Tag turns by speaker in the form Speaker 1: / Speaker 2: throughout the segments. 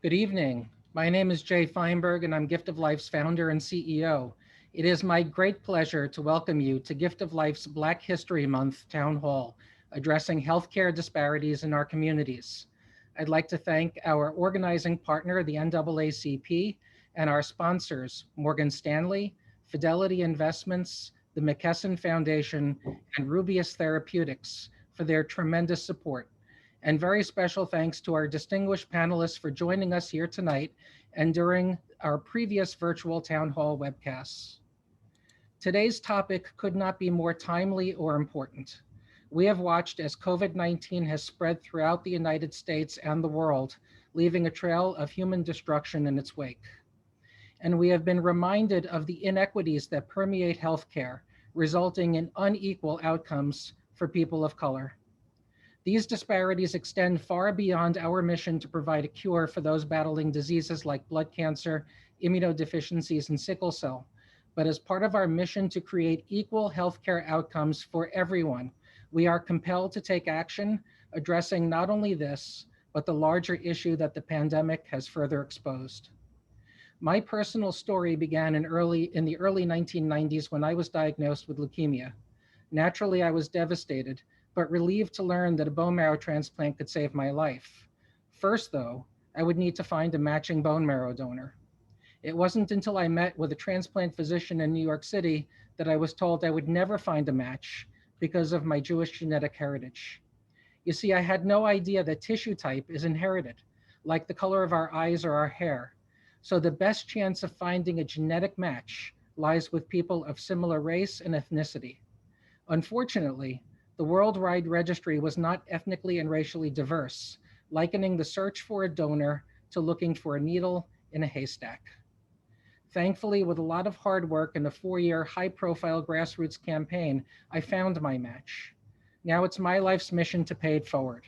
Speaker 1: Good evening. My name is Jay Feinberg, and I'm Gift of Life's founder and CEO. It is my great pleasure to welcome you to Gift of Life's Black History Month Town Hall, addressing healthcare disparities in our communities. I'd like to thank our organizing partner, the NAACP, and our sponsors, Morgan Stanley, Fidelity Investments, the McKesson Foundation, and Rubius Therapeutics for their tremendous support. And very special thanks to our distinguished panelists for joining us here tonight and during our previous virtual town hall webcasts. Today's topic could not be more timely or important. We have watched as COVID-19 has spread throughout the United States and the world, leaving a trail of human destruction in its wake. And we have been reminded of the inequities that permeate healthcare, resulting in unequal outcomes for people of color. These disparities extend far beyond our mission to provide a cure for those battling diseases like blood cancer, immunodeficiencies, and sickle cell. But as part of our mission to create equal healthcare outcomes for everyone, we are compelled to take action addressing not only this, but the larger issue that the pandemic has further exposed. My personal story began in the early 1990s when I was diagnosed with leukemia. Naturally, I was devastated, but relieved to learn that a bone marrow transplant could save my life. First, though, I would need to find a matching bone marrow donor. It wasn't until I met with a transplant physician in New York City that I was told I would never find a match because of my Jewish genetic heritage. You see, I had no idea that tissue type is inherited, like the color of our eyes or our hair. So the best chance of finding a genetic match lies with people of similar race and ethnicity. Unfortunately, the worldwide registry was not ethnically and racially diverse, likening the search for a donor to looking for a needle in a haystack. Thankfully, with a lot of hard work and a 4-year high-profile grassroots campaign, I found my match. Now it's my life's mission to pay it forward.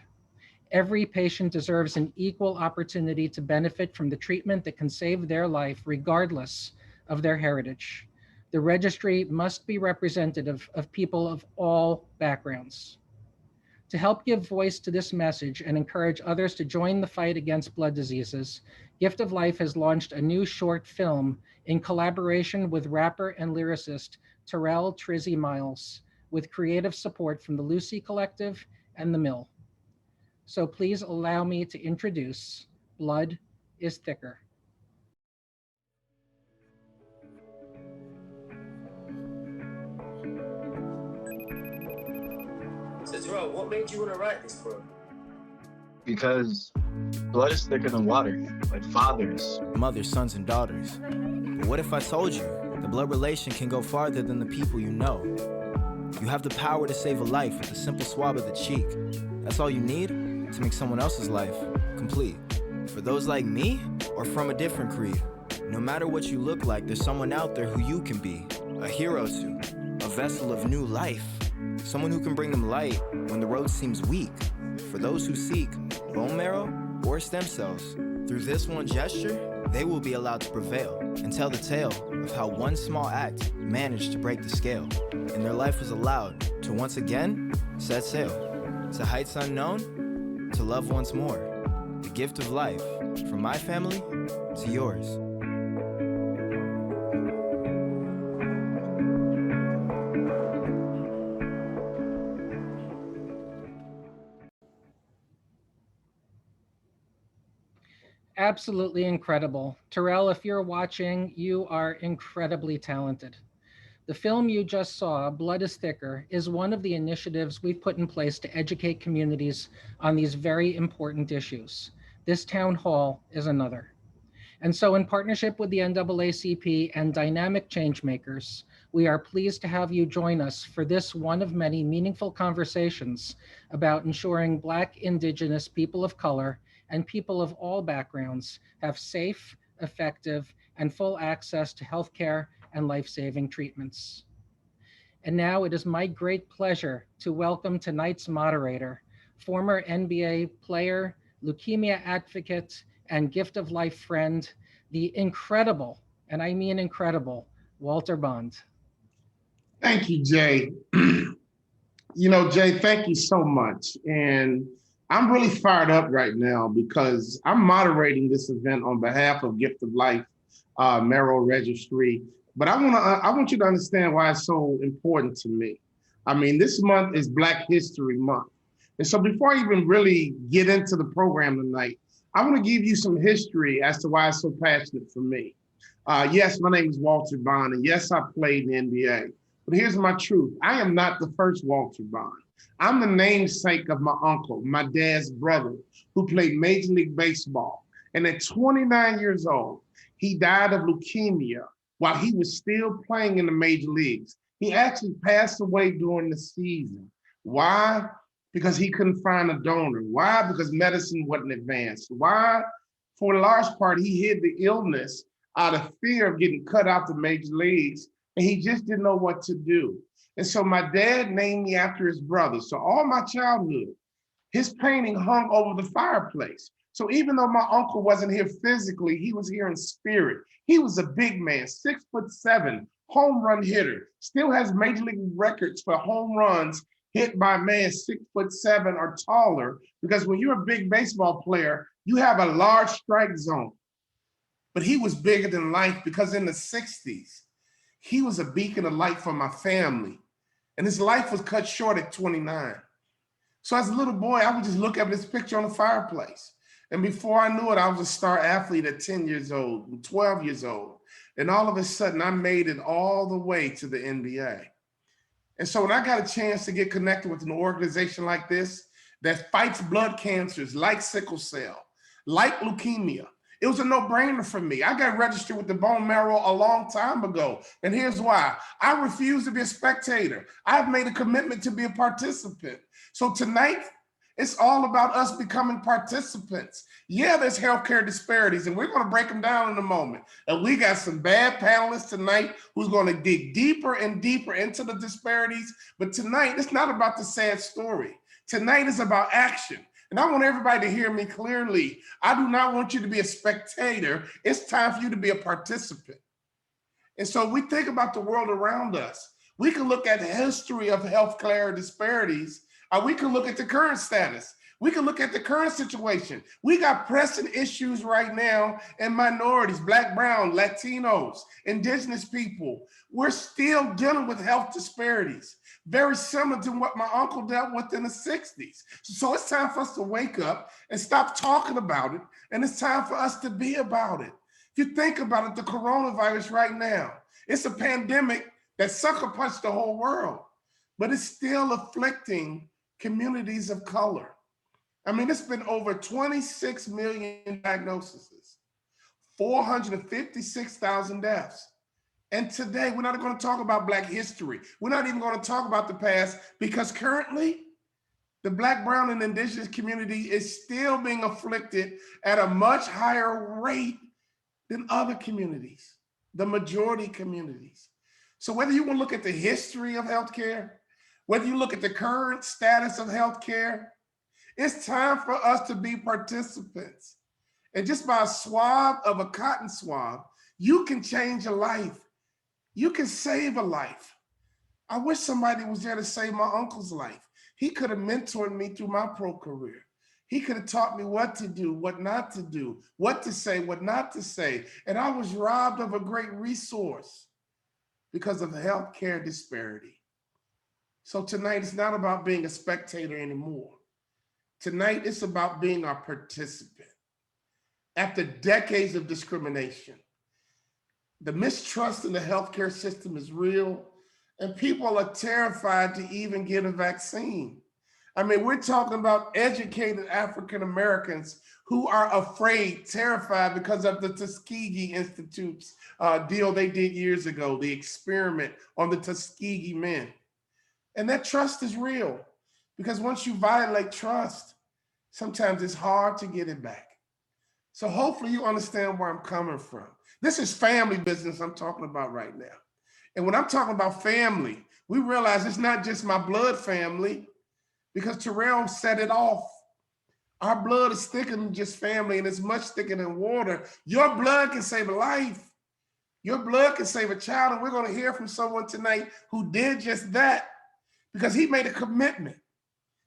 Speaker 1: Every patient deserves an equal opportunity to benefit from the treatment that can save their life regardless of their heritage. The registry must be representative of people of all backgrounds. To help give voice to this message and encourage others to join the fight against blood diseases, Gift of Life has launched a new short film in collaboration with rapper and lyricist Terrell Trizzy Miles, with creative support from the Lucy Collective and The Mill. So please allow me to introduce Blood is Thicker.
Speaker 2: So Terrell, what made you want to write this book?
Speaker 3: Because blood is thicker than water, like fathers,
Speaker 4: mothers, sons, and daughters. But what if I told you the blood relation can go farther than the people you know? You have the power to save a life with a simple swab of the cheek. That's all you need to make someone else's life complete. For those like me, or from a different creed, no matter what you look like, there's someone out there who you can be. A hero to, a vessel of new life. Someone who can bring them light when the road seems weak. For those who seek bone marrow or stem cells, through this one gesture, they will be allowed to prevail and tell the tale of how one small act managed to break the scale. And their life was allowed to once again set sail to heights unknown, to love once more. The gift of life, from my family to yours.
Speaker 1: Absolutely incredible. Terrell, if you're watching, you are incredibly talented. The film you just saw, Blood is Thicker, is one of the initiatives we've put in place to educate communities on these very important issues. This town hall is another. And so in partnership with the NAACP and Dynamic Changemakers, we are pleased to have you join us for this one of many meaningful conversations about ensuring Black, Indigenous, people of color, and people of all backgrounds have safe, effective, and full access to healthcare and life-saving treatments. And now it is my great pleasure to welcome tonight's moderator, former NBA player, leukemia advocate, and gift of life friend, the incredible, and I mean incredible, Walter Bond.
Speaker 5: Thank you, Jay. Jay, thank you so much. And I'm really fired up right now because I'm moderating this event on behalf of Gift of Life, Marrow Registry. But I want you to understand why it's so important to me. I mean, this month is Black History Month. And so before I even really get into the program tonight, I want to give you some history as to why it's so passionate for me. Yes, my name is Walter Bond, and yes, I played in the NBA. But here's my truth. I am not the first Walter Bond. I'm the namesake of my uncle, my dad's brother, who played Major League Baseball. And at 29 years old, he died of leukemia while he was still playing in the major leagues. He actually passed away during the season. Why? Because he couldn't find a donor. Why? Because medicine wasn't advanced. Why? For the large part, he hid the illness out of fear of getting cut out the major leagues, and he just didn't know what to do. And so my dad named me after his brother. So all my childhood, his painting hung over the fireplace. So even though my uncle wasn't here physically, he was here in spirit. He was a big man, 6'7", home run hitter, still has major league records for home runs hit by a man 6'7" or taller, because when you're a big baseball player, you have a large strike zone. But he was bigger than life because in the 60s, he was a beacon of light for my family. And his life was cut short at 29. So as a little boy, I would just look at this picture on the fireplace. And before I knew it, I was a star athlete at 10 years old, and 12 years old. And all of a sudden, I made it all the way to the NBA. And so when I got a chance to get connected with an organization like this that fights blood cancers like sickle cell, like leukemia, it was a no-brainer for me. I got registered with the bone marrow a long time ago. And here's why. I refuse to be a spectator. I've made a commitment to be a participant. So tonight, it's all about us becoming participants. Yeah, there's healthcare disparities, and we're going to break them down in a moment. And we got some bad panelists tonight who's going to dig deeper and deeper into the disparities. But tonight, it's not about the sad story. Tonight is about action. And I want everybody to hear me clearly. I do not want you to be a spectator. It's time for you to be a participant. And so we think about the world around us. We can look at the history of healthcare disparities, or we can look at the current status. We can look at the current situation. We got pressing issues right now in minorities, Black, Brown, Latinos, Indigenous people. We're still dealing with health disparities, very similar to what my uncle dealt with in the 60s. So it's time for us to wake up and stop talking about it. And it's time for us to be about it. If you think about it, the coronavirus right now, it's a pandemic that sucker punched the whole world, but it's still afflicting communities of color. I mean, it's been over 26 million diagnoses, 456,000 deaths. And today, we're not going to talk about Black history. We're not even going to talk about the past, because currently, the Black, Brown, and Indigenous community is still being afflicted at a much higher rate than other communities, the majority communities. So whether you want to look at the history of healthcare, whether you look at the current status of healthcare, it's time for us to be participants. And just by a swab of a cotton swab, you can change a life. You can save a life. I wish somebody was there to save my uncle's life. He could have mentored me through my pro career. He could have taught me what to do, what not to do, what to say, what not to say. And I was robbed of a great resource because of healthcare disparity. So tonight, it's not about being a spectator anymore. Tonight, it's about being a participant. After decades of discrimination, the mistrust in the healthcare system is real, and people are terrified to even get a vaccine. I mean, we're talking about educated African Americans who are afraid, terrified because of the Tuskegee Institute's deal they did years ago, the experiment on the Tuskegee men. And that trust is real, because once you violate trust, sometimes it's hard to get it back. So hopefully you understand where I'm coming from. This is family business I'm talking about right now. And when I'm talking about family, we realize it's not just my blood family, because Terrell set it off. Our blood is thicker than just family, and it's much thicker than water. Your blood can save a life. Your blood can save a child, and we're going to hear from someone tonight who did just that, because he made a commitment.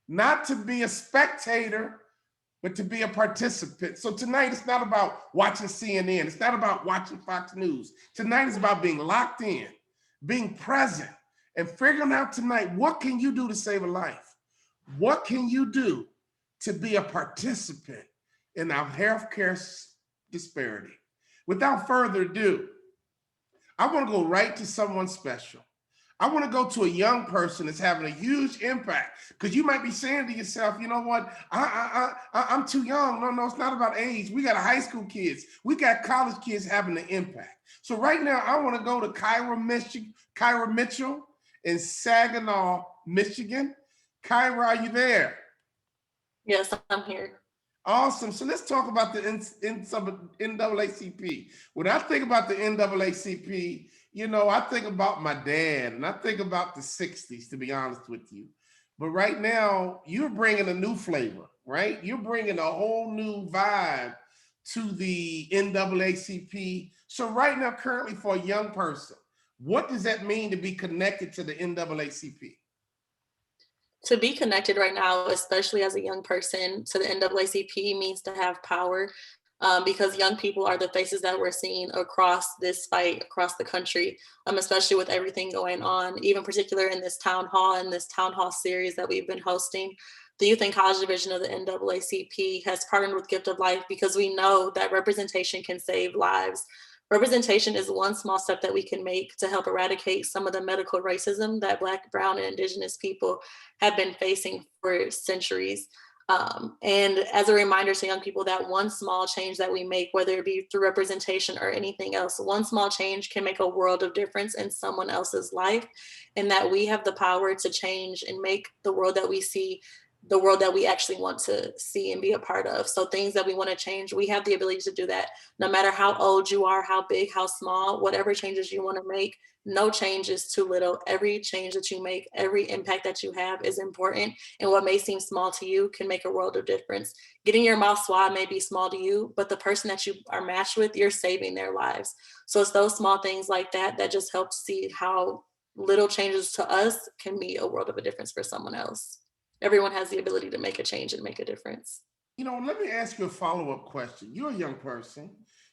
Speaker 5: not to be a spectator, but to be a participant. So tonight it's not about watching CNN. It's not about watching Fox News. Tonight is about being locked in, being present, and figuring out tonight, what can you do to save a life? What can you do to be a participant in our healthcare disparity? Without further ado, I want to go right to someone special. I want to go to a young person that's having a huge impact, because you might be saying to yourself, you know what, I'm too young. No, it's not about age. We got high school kids. We got college kids having an impact. So right now, I want to go to Kyra Mitchell in Saginaw, Michigan. Kyra, are you there?
Speaker 6: Yes, I'm here.
Speaker 5: Awesome. So let's talk about the NAACP. When I think about the NAACP, you know, I think about my dad and I think about the 60s, to be honest with you. But right now, you're bringing a new flavor, right? You're bringing a whole new vibe to the NAACP. So right now, currently for a young person, what does that mean to be connected to the NAACP?
Speaker 6: To be connected right now, especially as a young person, to the NAACP means to have power, because young people are the faces that we're seeing across this fight, across the country, especially with everything going on, even particular in this town hall series that we've been hosting. The Youth and College Division of the NAACP has partnered with Gift of Life because we know that representation can save lives. Representation is one small step that we can make to help eradicate some of the medical racism that Black, Brown, and Indigenous people have been facing for centuries. And as a reminder to young people that one small change that we make, whether it be through representation or anything else, one small change can make a world of difference in someone else's life, and that we have the power to change and make the world that we see the world that we actually want to see and be a part of. So things that we want to change, we have the ability to do that. No matter how old you are, how big, how small, whatever changes you want to make, no change is too little. Every change that you make, every impact that you have is important. And what may seem small to you can make a world of difference. Getting your mouth swabbed may be small to you, but the person that you are matched with, you're saving their lives. So it's those small things like that that just help see how little changes to us can be a world of a difference for someone else. Everyone has the ability to make a change and make a difference.
Speaker 5: You know, let me ask you a follow-up question. You're a young person.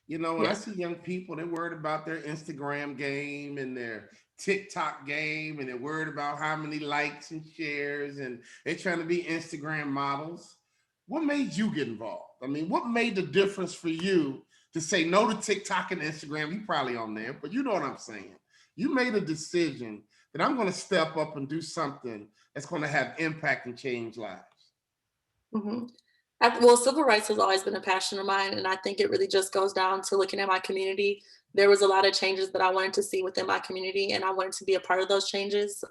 Speaker 5: You know, when I see young people, they're worried about their Instagram game and their TikTok game, and they're worried about how many likes and shares, and they're trying to be Instagram models. What made you get involved? I mean, what made the difference for you to say no to TikTok and Instagram? You probably on there, but you know what I'm saying. You made a decision that I'm going to step up and do something that's going to have impact and change lives.
Speaker 6: Mm-hmm. Well, civil rights has always been a passion of mine, and I think it really just goes down to looking at my community. There was a lot of changes that I wanted to see within my community, and I wanted to be a part of those changes.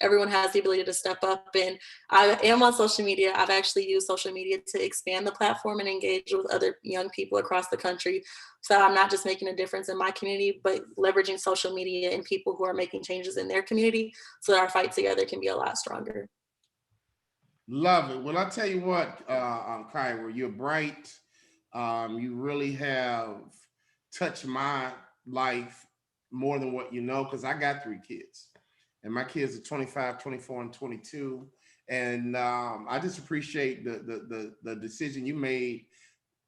Speaker 6: Everyone has the ability to step up, and I am on social media. I've actually used social media to expand the platform and engage with other young people across the country. So I'm not just making a difference in my community, but leveraging social media and people who are making changes in their community so that our fight together can be a lot stronger.
Speaker 5: Love it. Well, I'll tell you what, Kyra, you're bright. You really have touched my life more than what you know, because I got 3 kids. And my kids are 25, 24, and 22. And I just appreciate the decision you made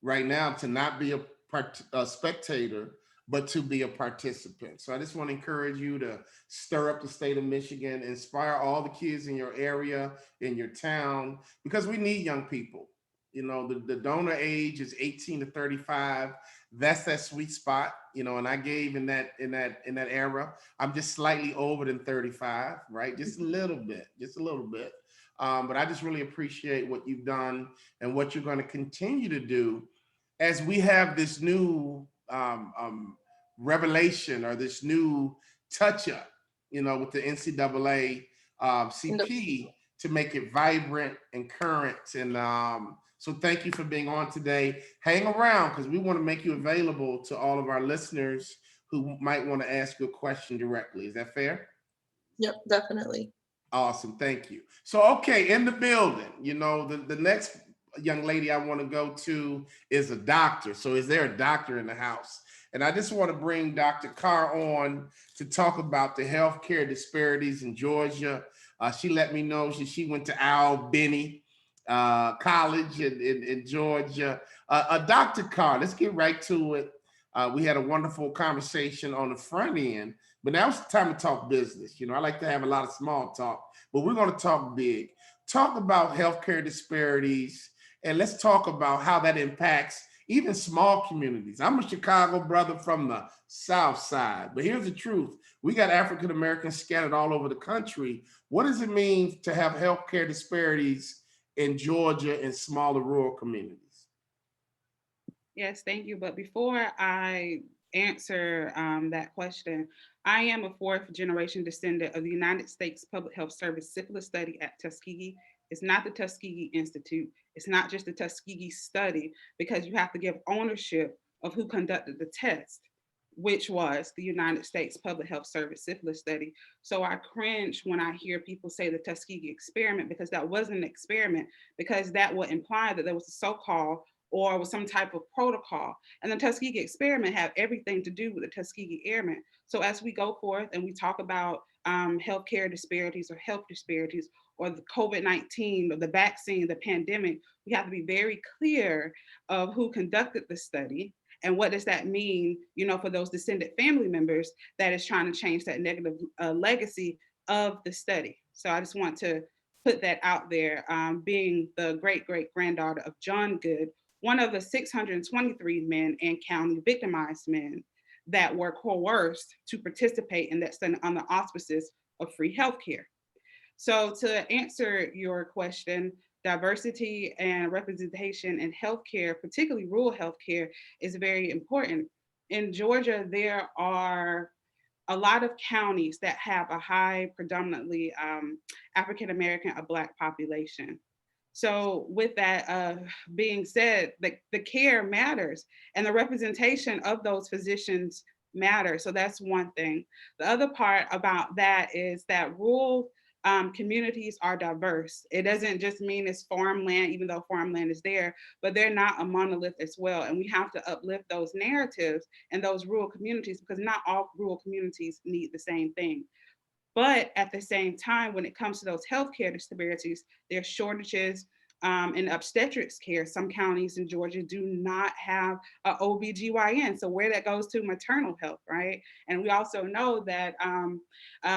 Speaker 5: right now to not be a spectator, but to be a participant. So I just want to encourage you to stir up the state of Michigan, inspire all the kids in your area, in your town, because we need young people. You know, the donor age is 18 to 35. That's that sweet spot, you know, and I gave in that era. I'm just slightly over than 35, right? Just a little bit. But I just really appreciate what you've done and what you're going to continue to do as we have this new revelation, or this new touch up, you know, with the NCAA CP to make it vibrant and current. And so thank you for being on today. Hang around, because we want to make you available to all of our listeners who might want to ask you a question directly. Is that fair?
Speaker 6: Yep, definitely.
Speaker 5: Awesome. Thank you. So, okay, in the building, you know, the next young lady I want to go to is a doctor. So is there a doctor in the house? And I just want to bring Dr. Carr on to talk about the healthcare disparities in Georgia. She let me know she went to Albany College in Georgia. Dr. Carr, let's get right to it. We had a wonderful conversation on the front end, but now it's time to talk business. You know, I like to have a lot of small talk, but we're going to talk big. Talk about healthcare disparities, and let's talk about how that impacts even small communities. I'm a Chicago brother from the South Side, but here's the truth. We got African Americans scattered all over the country. What does it mean to have healthcare disparities in Georgia and smaller rural communities?
Speaker 7: Yes, thank you. But before I answer that question, I am a fourth generation descendant of the United States Public Health Service syphilis study at Tuskegee. It's not the Tuskegee Institute. It's not just the Tuskegee study, because you have to give ownership of who conducted the test, which was the United States Public Health Service syphilis study. So I cringe when I hear people say the Tuskegee experiment, because that wasn't an experiment, because that would imply that there was a so-called or with some type of protocol. And the Tuskegee experiment had everything to do with the Tuskegee Airmen. So as we go forth and we talk about healthcare disparities or health disparities, or the COVID-19, or the vaccine, the pandemic, we have to be very clear of who conducted the study and what does that mean, you know, for those descendant family members that is trying to change that negative legacy of the study. So I just want to put that out there, being the great-great-granddaughter of John Good, one of the 623 men and counting victimized men that were coerced to participate in that study on the auspices of free healthcare. So to answer your question, diversity and representation in healthcare, particularly rural healthcare, is very important. In Georgia, there are a lot of counties that have a high, predominantly African-American or Black population. So with that being said, the care matters and the representation of those physicians matter. So that's one thing. The other part about that is that rural communities are diverse. It doesn't just mean it's farmland, even though farmland is there, but they're not a monolith as well. And we have to uplift those narratives in those rural communities, because not all rural communities need the same thing. But at the same time, when it comes to those healthcare disparities, there's shortages in obstetrics care. Some counties in Georgia do not have an OBGYN. So where that goes to maternal health, right? And we also know that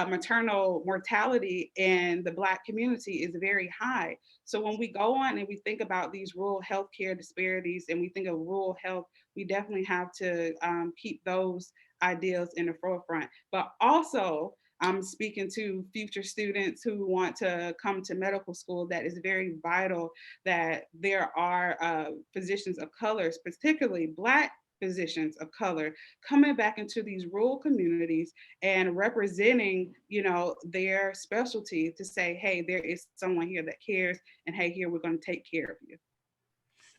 Speaker 7: maternal mortality in the Black community is very high. So when we go on and we think about these rural healthcare disparities and we think of rural health, we definitely have to keep those ideals in the forefront. But also, I'm speaking to future students who want to come to medical school, that is very vital that there are physicians of colors, particularly Black physicians of color, coming back into these rural communities and representing, you know, their specialty to say, hey, there is someone here that cares, and hey, here, we're going to take care of you.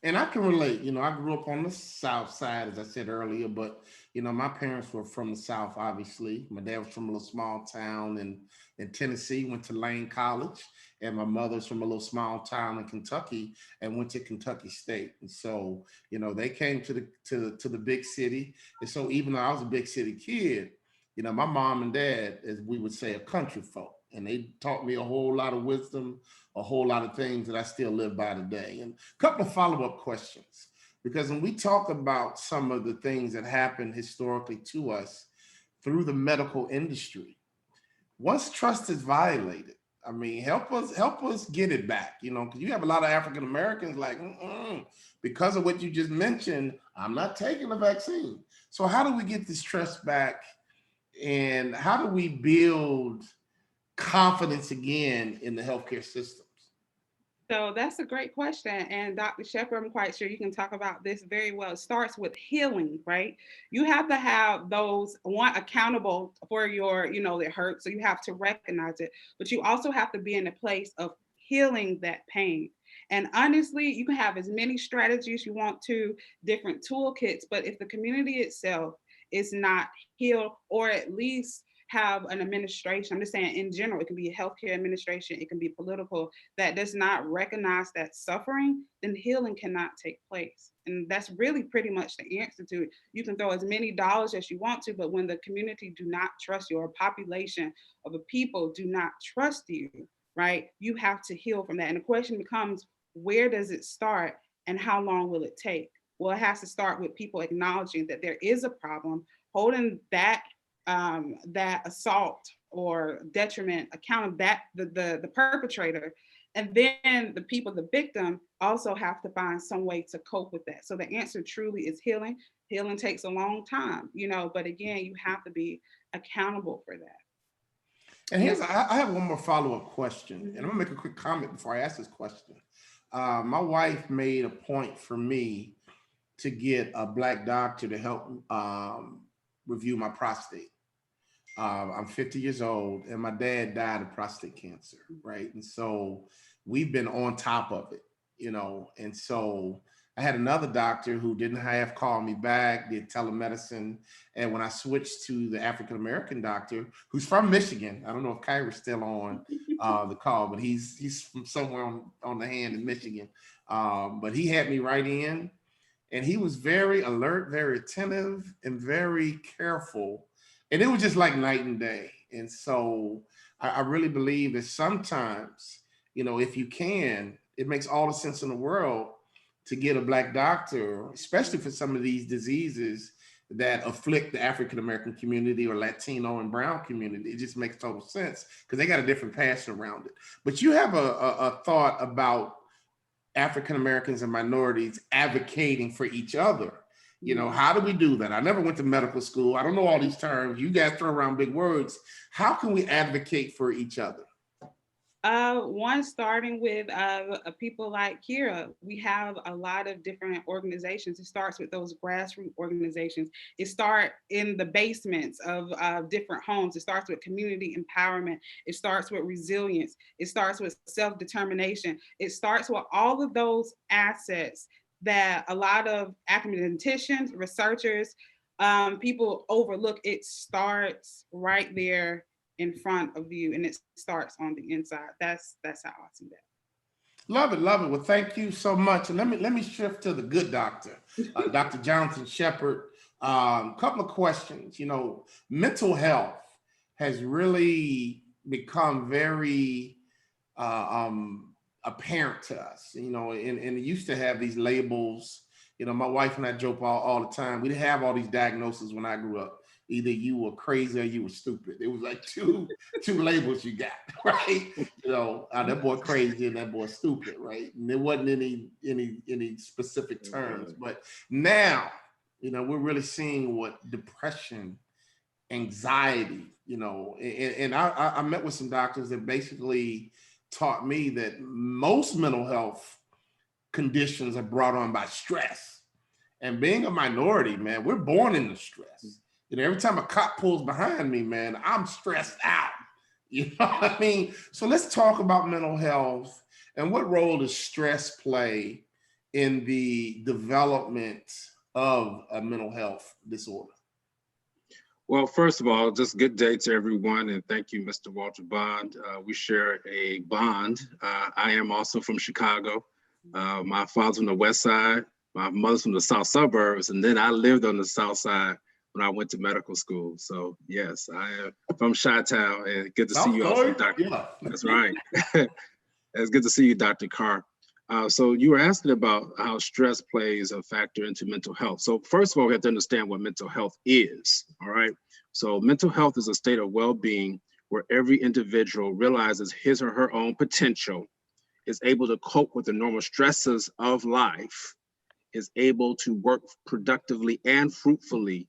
Speaker 5: And I can relate. You know, I grew up on the South Side, as I said earlier, but, you know, my parents were from the South, obviously. My dad was from a little small town in Tennessee, went to Lane College, and my mother's from a little small town in Kentucky and went to Kentucky State. And so, you know, they came to the big city. And so even though I was a big city kid, you know, my mom and dad, as we would say, are country folk. And they taught me a whole lot of wisdom, a whole lot of things that I still live by today. And a couple of follow-up questions, because when we talk about some of the things that happened historically to us through the medical industry, once trust is violated, I mean, help us get it back, you know, because you have a lot of African Americans like, because of what you just mentioned, I'm not taking the vaccine. So how do we get this trust back, and how do we build confidence again in the healthcare systems?
Speaker 7: So that's a great question. And Dr. Shepherd, I'm quite sure you can talk about this very well. It starts with healing, right? You have to have those accountable for your, you know, that hurt. So you have to recognize it, but you also have to be in a place of healing that pain. And honestly, you can have as many strategies you want to, different toolkits, but if the community itself is not healed, or at least, have an administration, I'm just saying in general, it can be a healthcare administration, it can be political, that does not recognize that suffering, then healing cannot take place. And that's really pretty much the answer to it. You can throw as many dollars as you want to, but when the community do not trust you, or a population of a people do not trust you, right, you have to heal from that. And the question becomes, where does it start and how long will it take? Well, it has to start with people acknowledging that there is a problem, holding that that assault or detriment account of that the perpetrator, and then the people, the victim, also have to find some way to cope with that. So the answer truly is healing. Healing takes a long time, you know, but again, you have to be accountable for that.
Speaker 5: And here's, I have one more follow-up question, and I'm gonna make a quick comment before I ask this question. My wife made a point for me to get a Black doctor to help review my prostate. I'm 50 years old and my dad died of prostate cancer, right? And so we've been on top of it, you know, and so I had another doctor who didn't have called me back, did telemedicine. And when I switched to the African-American doctor, who's from Michigan, I don't know if Kyra's still on the call, but he's from somewhere on the hand in Michigan. But he had me right in, and he was very alert, very attentive, and very careful. And it was just like night and day. And so I really believe that sometimes, you know, if you can, it makes all the sense in the world to get a Black doctor, especially for some of these diseases that afflict the African-American community or Latino and Brown community. It just makes total sense because they got a different passion around it. But you have a thought about African-Americans and minorities advocating for each other. You know, how do we do that? I never went to medical school. I don't know all these terms. You guys throw around big words. How can we advocate for each other?
Speaker 7: One, starting with people like Kyra. We have a lot of different organizations. It starts with those grassroots organizations. It starts in the basements of different homes. It starts with community empowerment. It starts with resilience. It starts with self-determination. It starts with all of those assets that a lot of academicians, researchers, people overlook. It starts right there in front of you, and it starts on the inside. That's how I see that.
Speaker 5: Love it, love it. Well, thank you so much. And let me shift to the good doctor, Dr. Jonathan Shepherd. Couple of questions. You know, mental health has really become very apparent to us, you know, and it used to have these labels. You know, my wife and I joke all the time. We didn't have all these diagnoses when I grew up. Either you were crazy or you were stupid. It was like two labels you got, right? You know, that boy crazy and that boy stupid, right? And there wasn't any specific terms. But now, you know, we're really seeing what depression, anxiety, you know, and I met with some doctors that basically taught me that most mental health conditions are brought on by stress. And being a minority, man, we're born into stress. You know, every time a cop pulls behind me, man, I'm stressed out. You know what I mean? So let's talk about mental health and what role does stress play in the development of a mental health disorder?
Speaker 8: Well, first of all, just good day to everyone, and thank you, Mr. Walter Bond. We share a bond. I am also from Chicago. My father's from the West Side, my mother's from the South suburbs, and then I lived on the South Side when I went to medical school. So yes, I am from Chi-Town, and good to see you also, Dr. Yeah. That's right. It's good to see you, Dr. Carr. So you were asking about how stress plays a factor into mental health. So first of all, we have to understand what mental health is, all right? So mental health is a state of well-being where every individual realizes his or her own potential, is able to cope with the normal stresses of life, is able to work productively and fruitfully,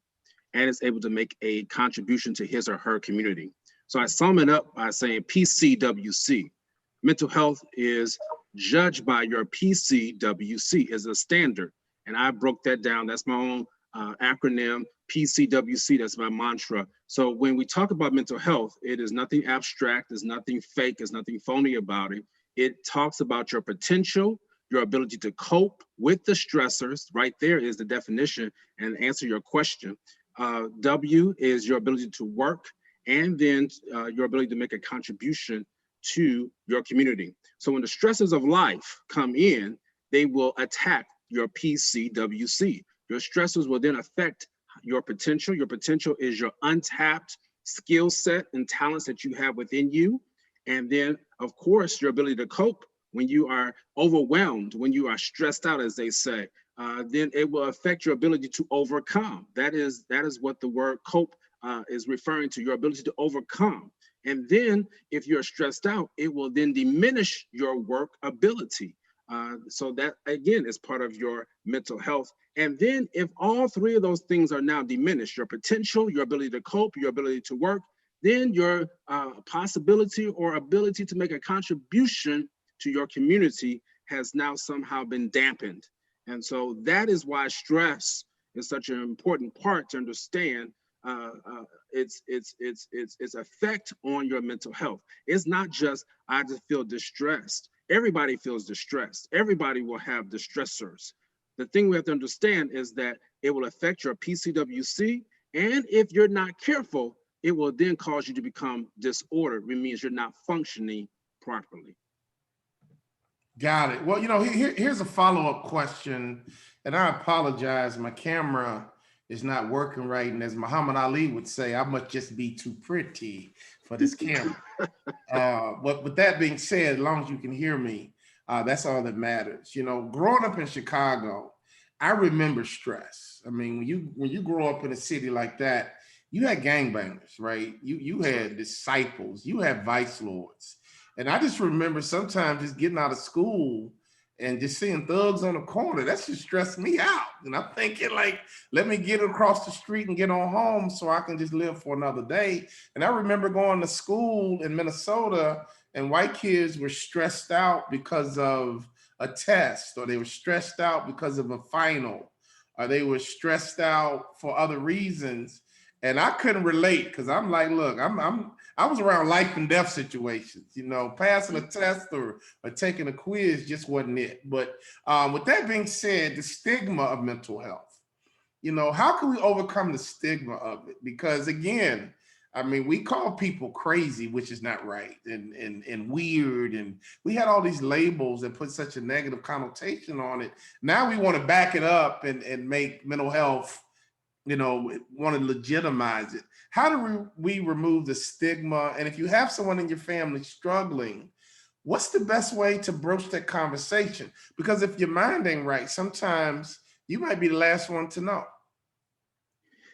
Speaker 8: and is able to make a contribution to his or her community. So I sum it up by saying PCWC. Mental health is judged by your PCWC as a standard. And I broke that down. That's my own acronym, PCWC, that's my mantra. So when we talk about mental health, it is nothing abstract, there's nothing fake, there's nothing phony about it. It talks about your potential, your ability to cope with the stressors. Right there is the definition and answer your question. W is your ability to work and then your ability to make a contribution to your community. So when the stresses of life come in, they will attack your PCWC. Your stresses will then affect your potential. Your potential is your untapped skill set and talents that you have within you. And then, of course, your ability to cope when you are overwhelmed, when you are stressed out, as they say, then it will affect your ability to overcome. That is what the word cope is referring to, your ability to overcome. And then if you're stressed out, it will then diminish your work ability. So that, again, is part of your mental health. And then if all three of those things are now diminished, your potential, your ability to cope, your ability to work, then your possibility or ability to make a contribution to your community has now somehow been dampened. And so that is why stress is such an important part to understand its effect on your mental health. It's not just, I just feel distressed. Everybody feels distressed. Everybody will have distressors. The thing we have to understand is that it will affect your PCWC, and if you're not careful, it will then cause you to become disordered, which means you're not functioning properly.
Speaker 5: Got it. Well, here's a follow-up question, and I apologize, my camera is not working right, and as Muhammad Ali would say, I must just be too pretty for this camera. But with that being said, as long as you can hear me, that's all that matters. Growing up in Chicago, I remember stress. I mean, when you grow up in a city like that, you had gangbangers, right? You had disciples, you had vice lords. And I just remember sometimes just getting out of school and just seeing thugs on the corner. That just stressed me out. And I'm thinking, like, let me get across the street and get on home so I can just live for another day. And I remember going to school in Minnesota, and white kids were stressed out because of a test, or they were stressed out because of a final, or they were stressed out for other reasons. And I couldn't relate, because I'm like, look, I was around life and death situations, passing a test or taking a quiz just wasn't it. But with that being said, the stigma of mental health, how can we overcome the stigma of it? Because again, I mean, we call people crazy, which is not right, and weird. And we had all these labels that put such a negative connotation on it. Now we want to back it up and make mental health, want to legitimize it. How do we remove the stigma? And if you have someone in your family struggling, what's the best way to broach that conversation? Because if your mind ain't right, sometimes you might be the last one to know.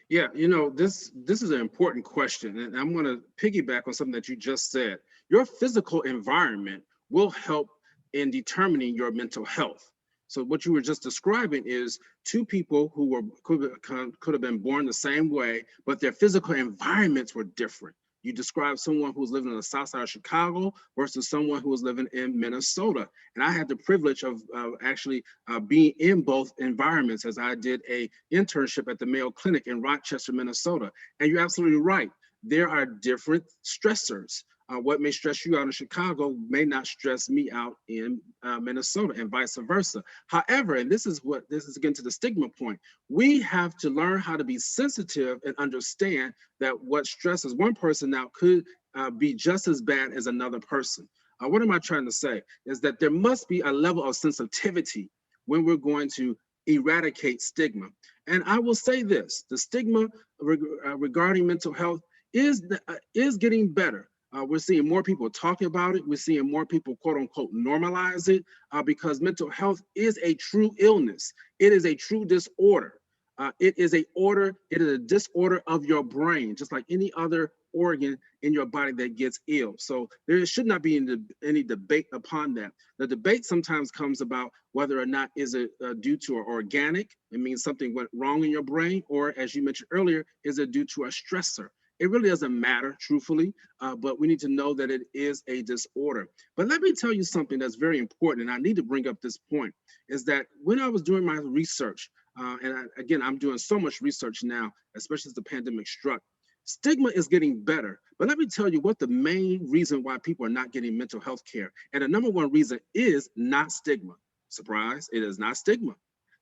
Speaker 8: Yeah, this is an important question, and I'm going to piggyback on something that you just said. Your physical environment will help in determining your mental health. So what you were just describing is two people who could have been born the same way, but their physical environments were different. You described someone who was living on the south side of Chicago versus someone who was living in Minnesota. And I had the privilege of actually being in both environments, as I did an internship at the Mayo Clinic in Rochester, Minnesota. And you're absolutely right. There are different stressors. What may stress you out in Chicago may not stress me out in Minnesota, and vice versa. However, and this is again to the stigma point, we have to learn how to be sensitive and understand that what stresses one person out could be just as bad as another person. What am I trying to say? Is that there must be a level of sensitivity when we're going to eradicate stigma. And I will say this, the stigma regarding mental health is getting better. We're seeing more people talking about it. We're seeing more people, quote unquote, normalize it because mental health is a true illness. It is a true disorder. It is a disorder of your brain, just like any other organ in your body that gets ill. So there should not be any debate upon that. The debate sometimes comes about whether or not is it due to an organic, it means something went wrong in your brain, or as you mentioned earlier, is it due to a stressor? It really doesn't matter, truthfully, but we need to know that it is a disorder. But let me tell you something that's very important, and I need to bring up this point, is that when I was doing my research, again, I'm doing so much research now, especially as the pandemic struck, stigma is getting better. But let me tell you what the main reason why people are not getting mental health care. And the number one reason is not stigma. Surprise, it is not stigma.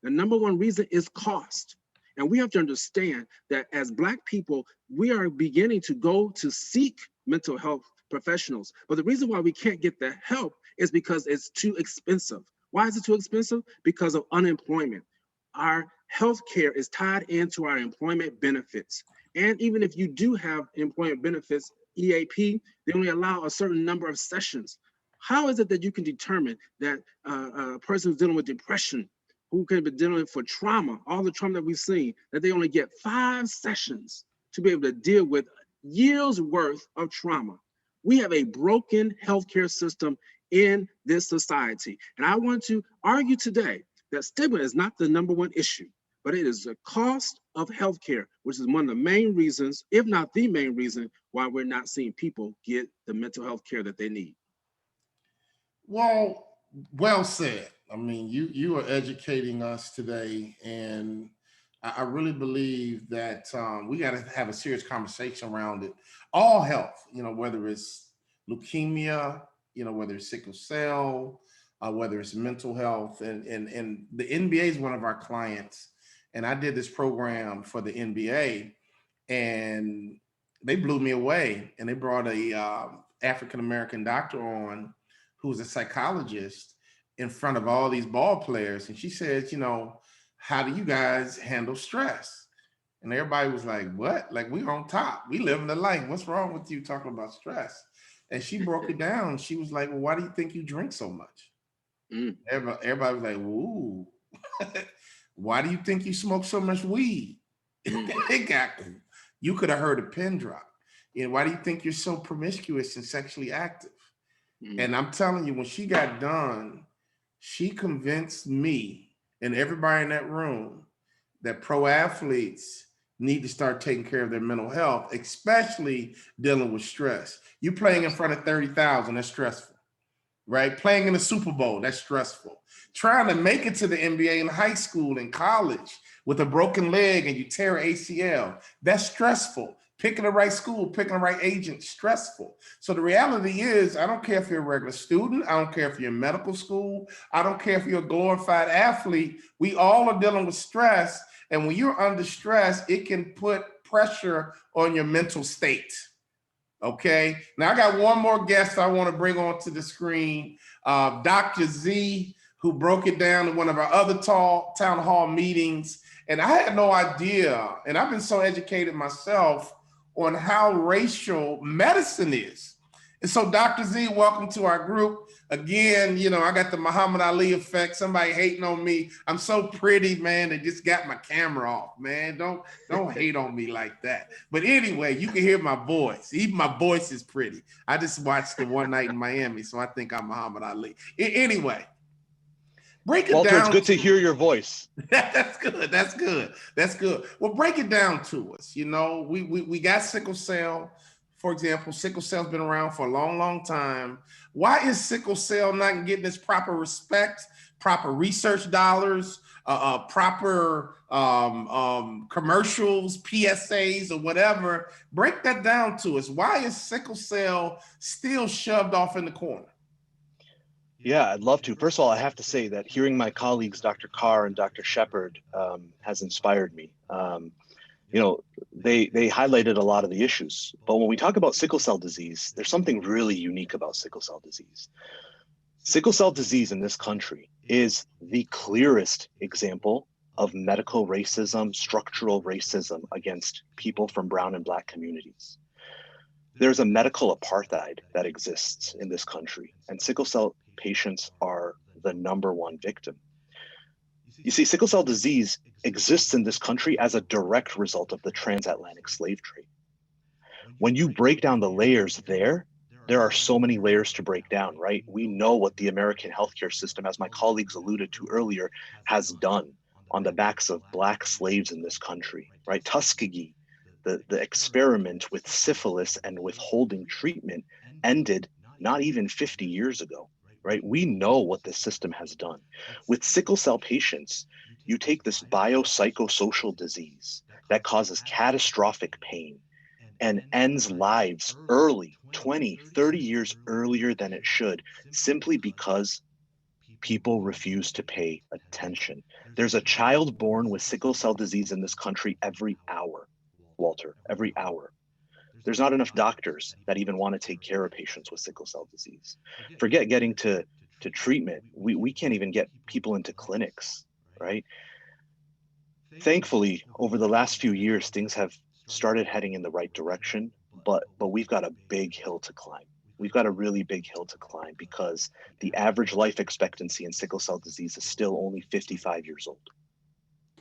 Speaker 8: The number one reason is cost. And we have to understand that as Black people, we are beginning to go to seek mental health professionals. But the reason why we can't get the help is because it's too expensive. Why is it too expensive? Because of unemployment. Our health care is tied into our employment benefits. And even if you do have employment benefits, EAP, they only allow a certain number of sessions. How is it that you can determine that a person who's dealing with depression, who can be dealing for trauma, all the trauma that we've seen, that they only get 5 sessions to be able to deal with years worth of trauma? We have a broken healthcare system in this society. And I want to argue today that stigma is not the #1 issue, but it is the cost of healthcare, which is one of the main reasons, if not the main reason, why we're not seeing people get the mental health care that they need.
Speaker 5: Well said. I mean, you are educating us today, and I really believe that we got to have a serious conversation around it. All health, whether it's leukemia, whether it's sickle cell, whether it's mental health, and the NBA is one of our clients, and I did this program for the NBA, and they blew me away, and they brought a African-American doctor on who's a psychologist in front of all these ball players. And she says, how do you guys handle stress? And everybody was like, what? Like, we on top. We living the life. What's wrong with you talking about stress? And she broke it down. She was like, well, why do you think you drink so much? Everybody was like, ooh. Why do you think you smoke so much weed? You could have heard a pin drop. And why do you think you're so promiscuous and sexually active? And I'm telling you, when she got done, she convinced me and everybody in that room that pro athletes need to start taking care of their mental health, especially dealing with stress. You playing in front of 30,000, that's stressful, right? Playing in the Super Bowl, that's stressful. Trying to make it to the NBA in high school and college with a broken leg and you tear ACL, that's stressful. Picking the right school, picking the right agent, stressful. So the reality is, I don't care if you're a regular student, I don't care if you're in medical school, I don't care if you're a glorified athlete, we all are dealing with stress. And when you're under stress, it can put pressure on your mental state. Okay, now I got one more guest I want to bring onto the screen, Dr. Z, who broke it down in one of our other town hall meetings. And I had no idea, and I've been so educated myself on how racial medicine is. And so Dr. Z, welcome to our group. Again, I got the Muhammad Ali effect. Somebody hating on me. I'm so pretty, man. They just got my camera off, man. Don't hate on me like that. But anyway, you can hear my voice. Even my voice is pretty. I just watched the One Night in Miami, so I think I'm Muhammad Ali. Anyway, break it
Speaker 9: Walter,
Speaker 5: down.
Speaker 9: it's good to hear your voice.
Speaker 5: That's good. Well, break it down to us. We got sickle cell. For example, sickle cell's been around for a long, long time. Why is sickle cell not getting its proper respect, proper research dollars, proper commercials, PSAs, or whatever? Break that down to us. Why is sickle cell still shoved off in the corner?
Speaker 9: Yeah, I'd love to. First of all, I have to say that hearing my colleagues, Dr. Carr and Dr. Shepard, has inspired me. They highlighted a lot of the issues. But when we talk about sickle cell disease, there's something really unique about sickle cell disease. Sickle cell disease in this country is the clearest example of medical racism, structural racism against people from brown and Black communities. There's a medical apartheid that exists in this country, and sickle cell patients are the #1 victim. You see, sickle cell disease exists in this country as a direct result of the transatlantic slave trade. When you break down the layers there are so many layers to break down, right? We know what the American healthcare system, as my colleagues alluded to earlier, has done on the backs of Black slaves in this country, right? Tuskegee, the experiment with syphilis and withholding treatment ended not even 50 years ago, right? We know what this system has done. With sickle cell patients, you take this biopsychosocial disease that causes catastrophic pain and ends lives early, 20, 30 years earlier than it should, simply because people refuse to pay attention. There's a child born with sickle cell disease in this country every hour, Walter, every hour. There's not enough doctors that even want to take care of patients with sickle cell disease. Forget getting to treatment. We can't even get people into clinics, right? Thankfully, over the last few years, things have started heading in the right direction, but we've got a big hill to climb. We've got a really big hill to climb because the average life expectancy in sickle cell disease is still only 55 years old.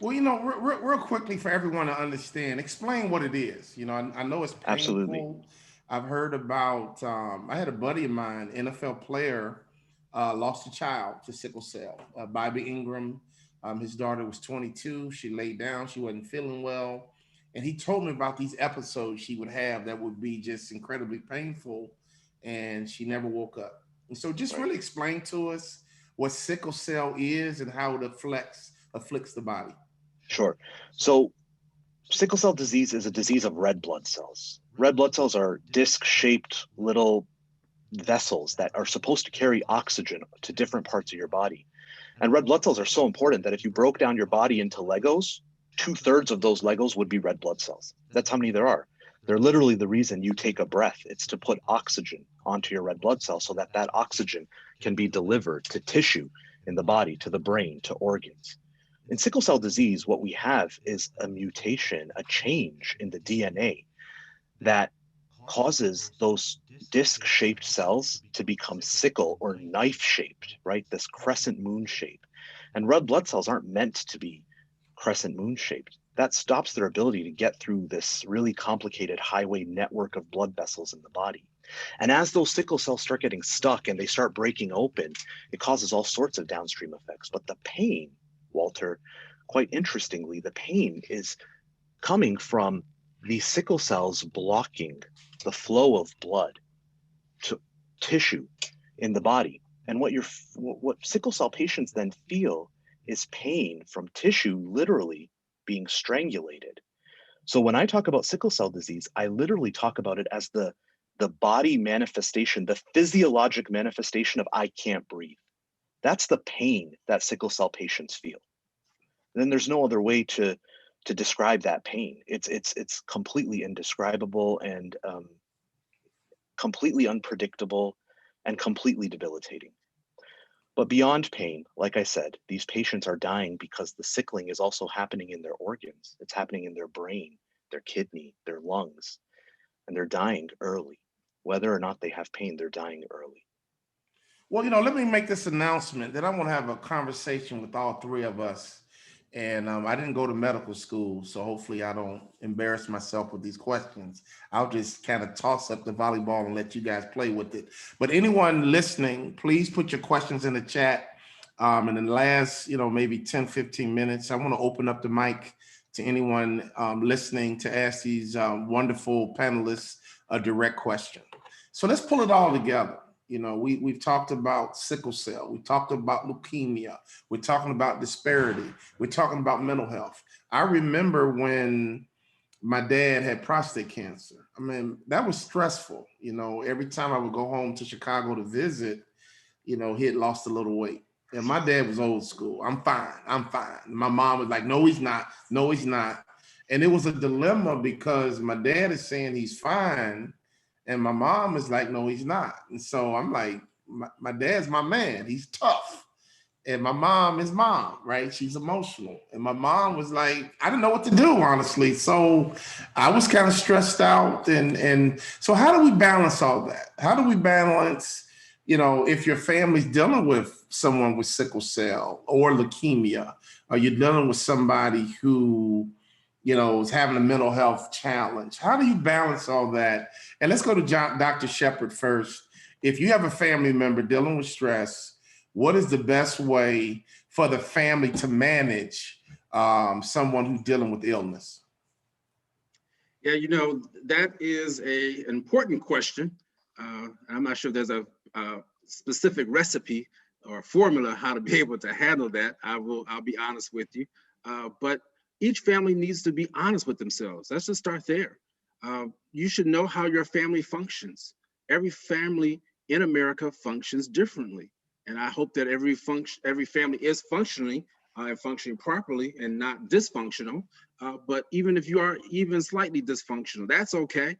Speaker 5: Well, real quickly for everyone to understand, explain what it is. I know it's painful.
Speaker 9: Absolutely.
Speaker 5: I've heard about, I had a buddy of mine, NFL player, lost a child to sickle cell. Bobby Ingram, his daughter was 22. She laid down. She wasn't feeling well. And he told me about these episodes she would have that would be just incredibly painful. And she never woke up. And so just really explain to us what sickle cell is and how it afflicts the body.
Speaker 9: Sure. So sickle cell disease is a disease of red blood cells. Red blood cells are disc-shaped little vessels that are supposed to carry oxygen to different parts of your body. And red blood cells are so important that if you broke down your body into Legos, 2/3 of those Legos would be red blood cells. That's how many there are. They're literally the reason you take a breath. It's to put oxygen onto your red blood cells so that that oxygen can be delivered to tissue in the body, to the brain, to organs. In sickle cell disease, what we have is a mutation, a change in the DNA that causes those disc-shaped cells to become sickle or knife-shaped, right? This crescent moon shape. And red blood cells aren't meant to be crescent moon shaped. That stops their ability to get through this really complicated highway network of blood vessels in the body. And as those sickle cells start getting stuck and they start breaking open, it causes all sorts of downstream effects. But the pain, Walter, quite interestingly, the pain is coming from these sickle cells blocking the flow of blood to tissue in the body. And what sickle cell patients then feel is pain from tissue literally being strangulated. So when I talk about sickle cell disease, I literally talk about it as the body manifestation, the physiologic manifestation of I can't breathe. That's the pain that sickle cell patients feel. Then there's no other way to describe that pain. It's completely indescribable and completely unpredictable and completely debilitating. But beyond pain, like I said, these patients are dying because the sickling is also happening in their organs. It's happening in their brain, their kidney, their lungs, and they're dying early. Whether or not they have pain, they're dying early.
Speaker 5: Well, let me make this announcement that I want to have a conversation with all three of us. And I didn't go to medical school, so hopefully I don't embarrass myself with these questions. I'll just kind of toss up the volleyball and let you guys play with it. But anyone listening, please put your questions in the chat. In the last, maybe 10, 15 minutes, I want to open up the mic to anyone listening to ask these wonderful panelists a direct question. So let's pull it all together. We've talked about sickle cell. We talked about leukemia. We're talking about disparity. We're talking about mental health. I remember when my dad had prostate cancer. I mean, that was stressful. Every time I would go home to Chicago to visit, he had lost a little weight. And my dad was old school. I'm fine. My mom was like, no, he's not. No, he's not. And it was a dilemma because my dad is saying he's fine. And my mom is like, no, he's not. And so I'm like, my dad's my man. He's tough. And my mom is mom, right? She's emotional. And my mom was like, I didn't know what to do, honestly. So I was kind of stressed out. And so how do we balance all that? How do we balance, if your family's dealing with someone with sickle cell or leukemia, or you're dealing with somebody who is having a mental health challenge. How do you balance all that? And let's go to Dr. Shepard first. If you have a family member dealing with stress, what is the best way for the family to manage someone who's dealing with illness?
Speaker 8: Yeah, that is an important question. I'm not sure there's a specific recipe or formula how to be able to handle that. I'll be honest with you. But each family needs to be honest with themselves. Let's just start there. You should know how your family functions. Every family in America functions differently. And I hope that every family is functioning and functioning properly and not dysfunctional. But even if you are even slightly dysfunctional, that's okay.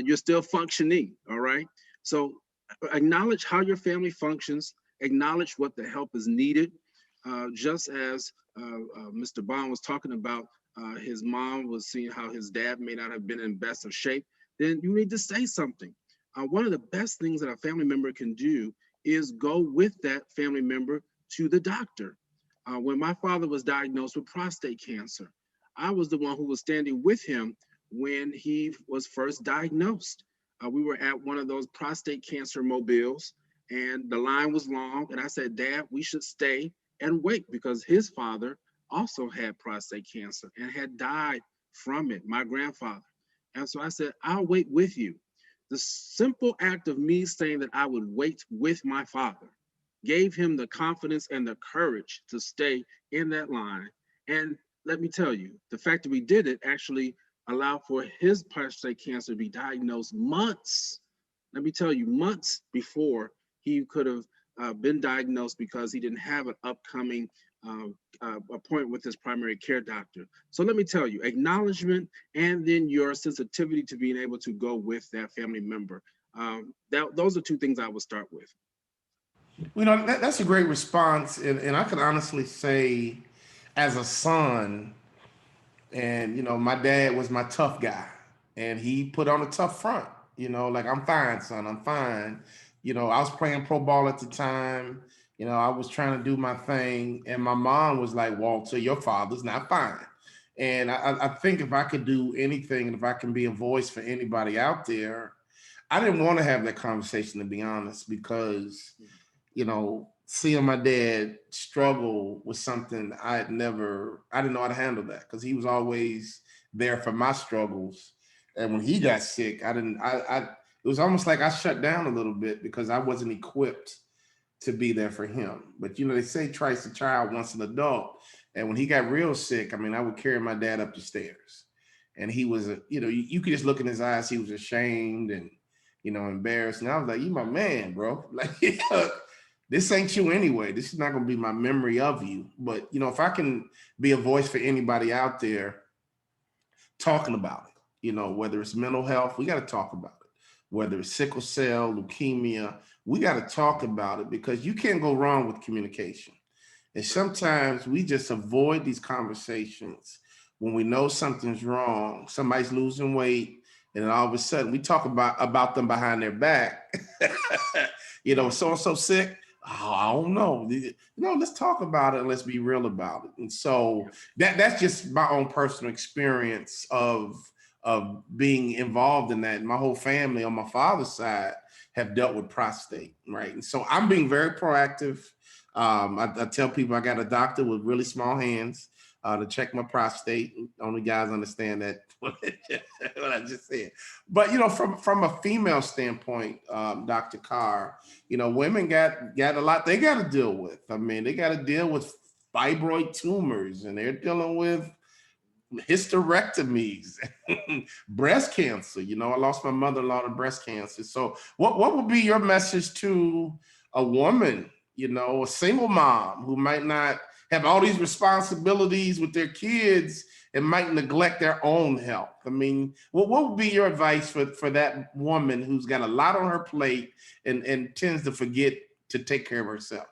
Speaker 8: You're still functioning, all right? So acknowledge how your family functions, acknowledge what the help is needed. Just as Mr. Bond was talking about, his mom was seeing how his dad may not have been in best of shape, then you need to say something. One of the best things that a family member can do is go with that family member to the doctor. When my father was diagnosed with prostate cancer, I was the one who was standing with him when he was first diagnosed. We were at one of those prostate cancer mobiles, and the line was long. And I said, Dad, we should stay and wait, because his father also had prostate cancer and had died from it, my grandfather. And so I said, I'll wait with you. The simple act of me saying that I would wait with my father gave him the confidence and the courage to stay in that line. And let me tell you, the fact that we did it actually allowed for his prostate cancer to be diagnosed months, let me tell you, months before he could have been diagnosed, because he didn't have an upcoming appointment with his primary care doctor. So let me tell you, acknowledgement and then your sensitivity to being able to go with that family member. Those are two things I would start with.
Speaker 5: You know, that's a great response. And I can honestly say, as a son, and, you know, my dad was my tough guy, and he put on a tough front, you know, like, I'm fine, son, I'm fine. You know, I was playing pro ball at the time. You know, I was trying to do my thing. And my mom was like, Walter, your father's not fine. And I think if I could do anything, and if I can be a voice for anybody out there, I didn't want to have that conversation, to be honest, because, you know, seeing my dad struggle with something I didn't know how to handle that, because he was always there for my struggles. And when he got sick, it was almost like I shut down a little bit, because I wasn't equipped to be there for him. But, you know, they say twice a child, once an adult. And when he got real sick, I mean, I would carry my dad up the stairs. And he was, you know, you could just look in his eyes, he was ashamed and, you know, embarrassed. And I was like, you my man, bro. Like, this ain't you anyway. This is not going to be my memory of you. But, you know, if I can be a voice for anybody out there talking about it, you know, whether it's mental health, we got to talk about it. Whether it's sickle cell, leukemia, we got to talk about it, because you can't go wrong with communication. And sometimes we just avoid these conversations when we know something's wrong. Somebody's losing weight, and then all of a sudden we talk about them behind their back. You know, so sick. Oh, I don't know. You know, let's talk about it and let's be real about it. And so that's just my own personal experience of being involved in that. And my whole family on my father's side have dealt with prostate, right? And so I'm being very proactive. I tell people I got a doctor with really small hands to check my prostate. Only guys understand that what I just said. But, you know, from a female standpoint, Dr. Carr, you know, women got a lot they got to deal with. I mean, they got to deal with fibroid tumors, and they're dealing with hysterectomies, breast cancer. You know, I lost my mother-in-law to breast cancer. So what would be your message to a woman, you know, a single mom who might not have all these responsibilities with their kids and might neglect their own health? I mean, what would be your advice for that woman who's got a lot on her plate and tends to forget to take care of herself?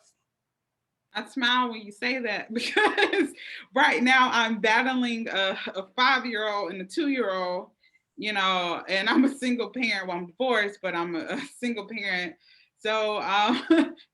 Speaker 7: I smile when you say that, because right now I'm battling a 5-year-old and a 2-year-old, you know, and I'm a single parent. Well, I'm divorced, but I'm a single parent. So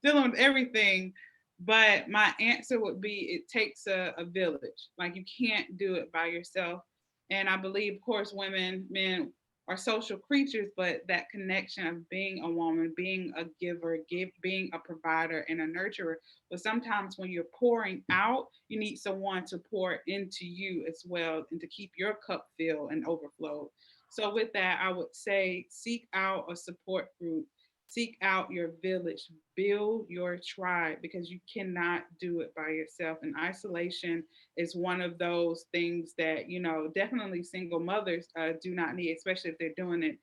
Speaker 7: dealing with everything. But my answer would be, it takes a village. Like, you can't do it by yourself. And I believe, of course, women, men are social creatures, but that connection of being a woman, being a giver, being a provider and a nurturer. But sometimes when you're pouring out, you need someone to pour into you as well, and to keep your cup filled and overflowed. So with that, I would say, seek out a support group. Seek out your village, build your tribe, because you cannot do it by yourself. And isolation is one of those things that, you know, definitely single mothers do not need, especially if they're doing it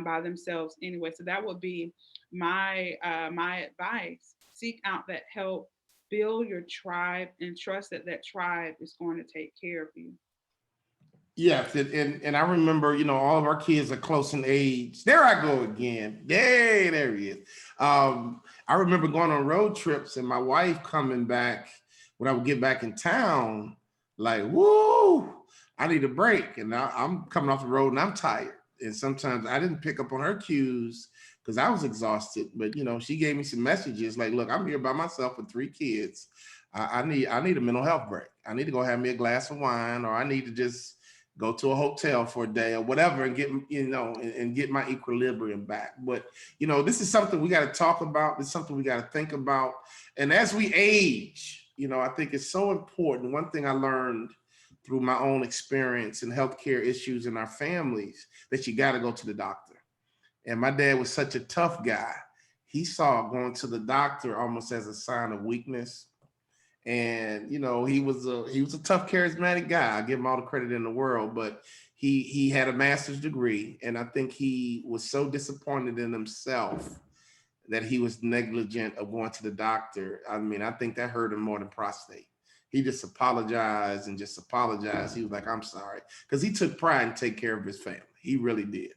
Speaker 7: by themselves anyway. So that would be my advice: seek out that help, build your tribe, and trust that that tribe is going to take care of you.
Speaker 5: Yes, and I remember, all of our kids are close in age. There I go again. Yay, there he is. I remember going on road trips and my wife coming back when I would get back in town, like, woo, I need a break. And I'm coming off the road and I'm tired. And sometimes I didn't pick up on her cues because I was exhausted. But she gave me some messages like, look, I'm here by myself with 3 kids. I need a mental health break. I need to go have me a glass of wine, or I need to just go to a hotel for a day or whatever and get, and get my equilibrium back. But, this is something we got to talk about. It's something we got to think about. And as we age, I think it's so important. One thing I learned through my own experience in healthcare issues in our families, that you got to go to the doctor. And my dad was such a tough guy. He saw going to the doctor almost as a sign of weakness. And he was a tough, charismatic guy. I give him all the credit in the world, but he had a master's degree, and I think he was so disappointed in himself that he was negligent of going to the doctor. I mean, I think that hurt him more than prostate. He just apologized and just apologized. He was like, "I'm sorry," because he took pride in taking care of his family. He really did.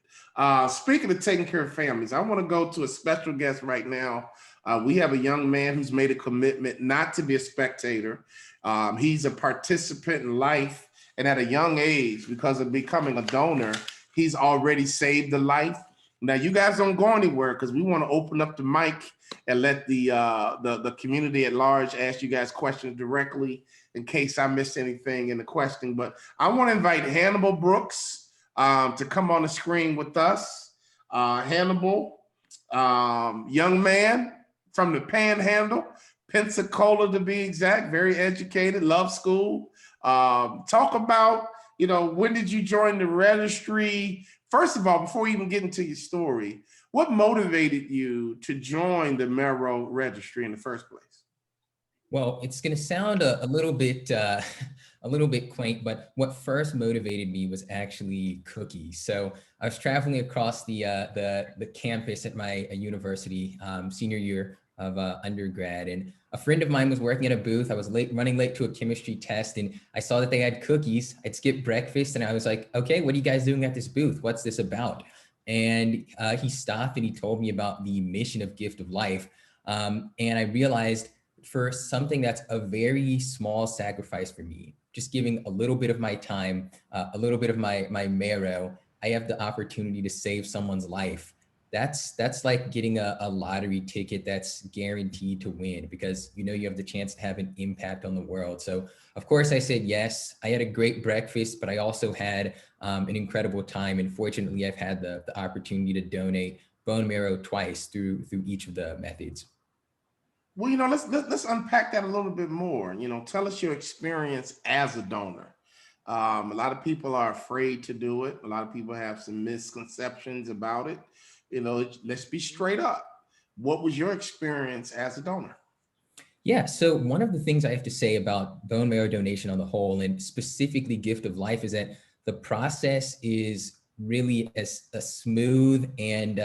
Speaker 5: Speaking of taking care of families, I want to go to a special guest right now. We have a young man who's made a commitment not to be a spectator. He's a participant in life, and at a young age, because of becoming a donor, he's already saved a life. Now, you guys don't go anywhere because we want to open up the mic and let the community at large ask you guys questions directly in case I missed anything in the question. But I want to invite Hannibal Brooks to come on the screen with us. Hannibal, young man from the Panhandle, Pensacola to be exact, very educated, love school. Talk about, when did you join the registry? First of all, before we even get into your story, what motivated you to join the Marrow Registry in the first place?
Speaker 10: Well, it's going to sound a little bit quaint, but what first motivated me was actually cookies. So I was traveling across the campus at my university, senior year of undergrad, and a friend of mine was working at a booth. I was running late to a chemistry test, and I saw that they had cookies. I'd skipped breakfast, and I was like, "Okay, what are you guys doing at this booth? What's this about?" And he stopped and he told me about the mission of Gift of Life, and I realized, for something that's a very small sacrifice for me, just giving a little bit of my time, a little bit of my marrow, I have the opportunity to save someone's life. That's like getting a lottery ticket that's guaranteed to win, because you have the chance to have an impact on the world. So of course I said yes. I had a great breakfast, but I also had an incredible time. And fortunately, I've had the opportunity to donate bone marrow twice through each of the methods.
Speaker 5: Well, let's unpack that a little bit more. Tell us your experience as a donor. A lot of people are afraid to do it. A lot of people have some misconceptions about it. Let's be straight up. What was your experience as a donor?
Speaker 10: Yeah, so one of the things I have to say about bone marrow donation on the whole, and specifically Gift of Life, is that the process is really a smooth and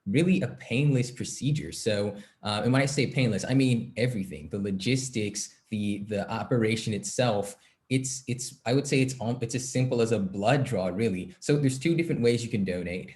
Speaker 10: really a painless procedure. So, and when I say painless, I mean everything, the logistics, the operation itself. I would say it's as simple as a blood draw, really. So there's 2 different ways you can donate.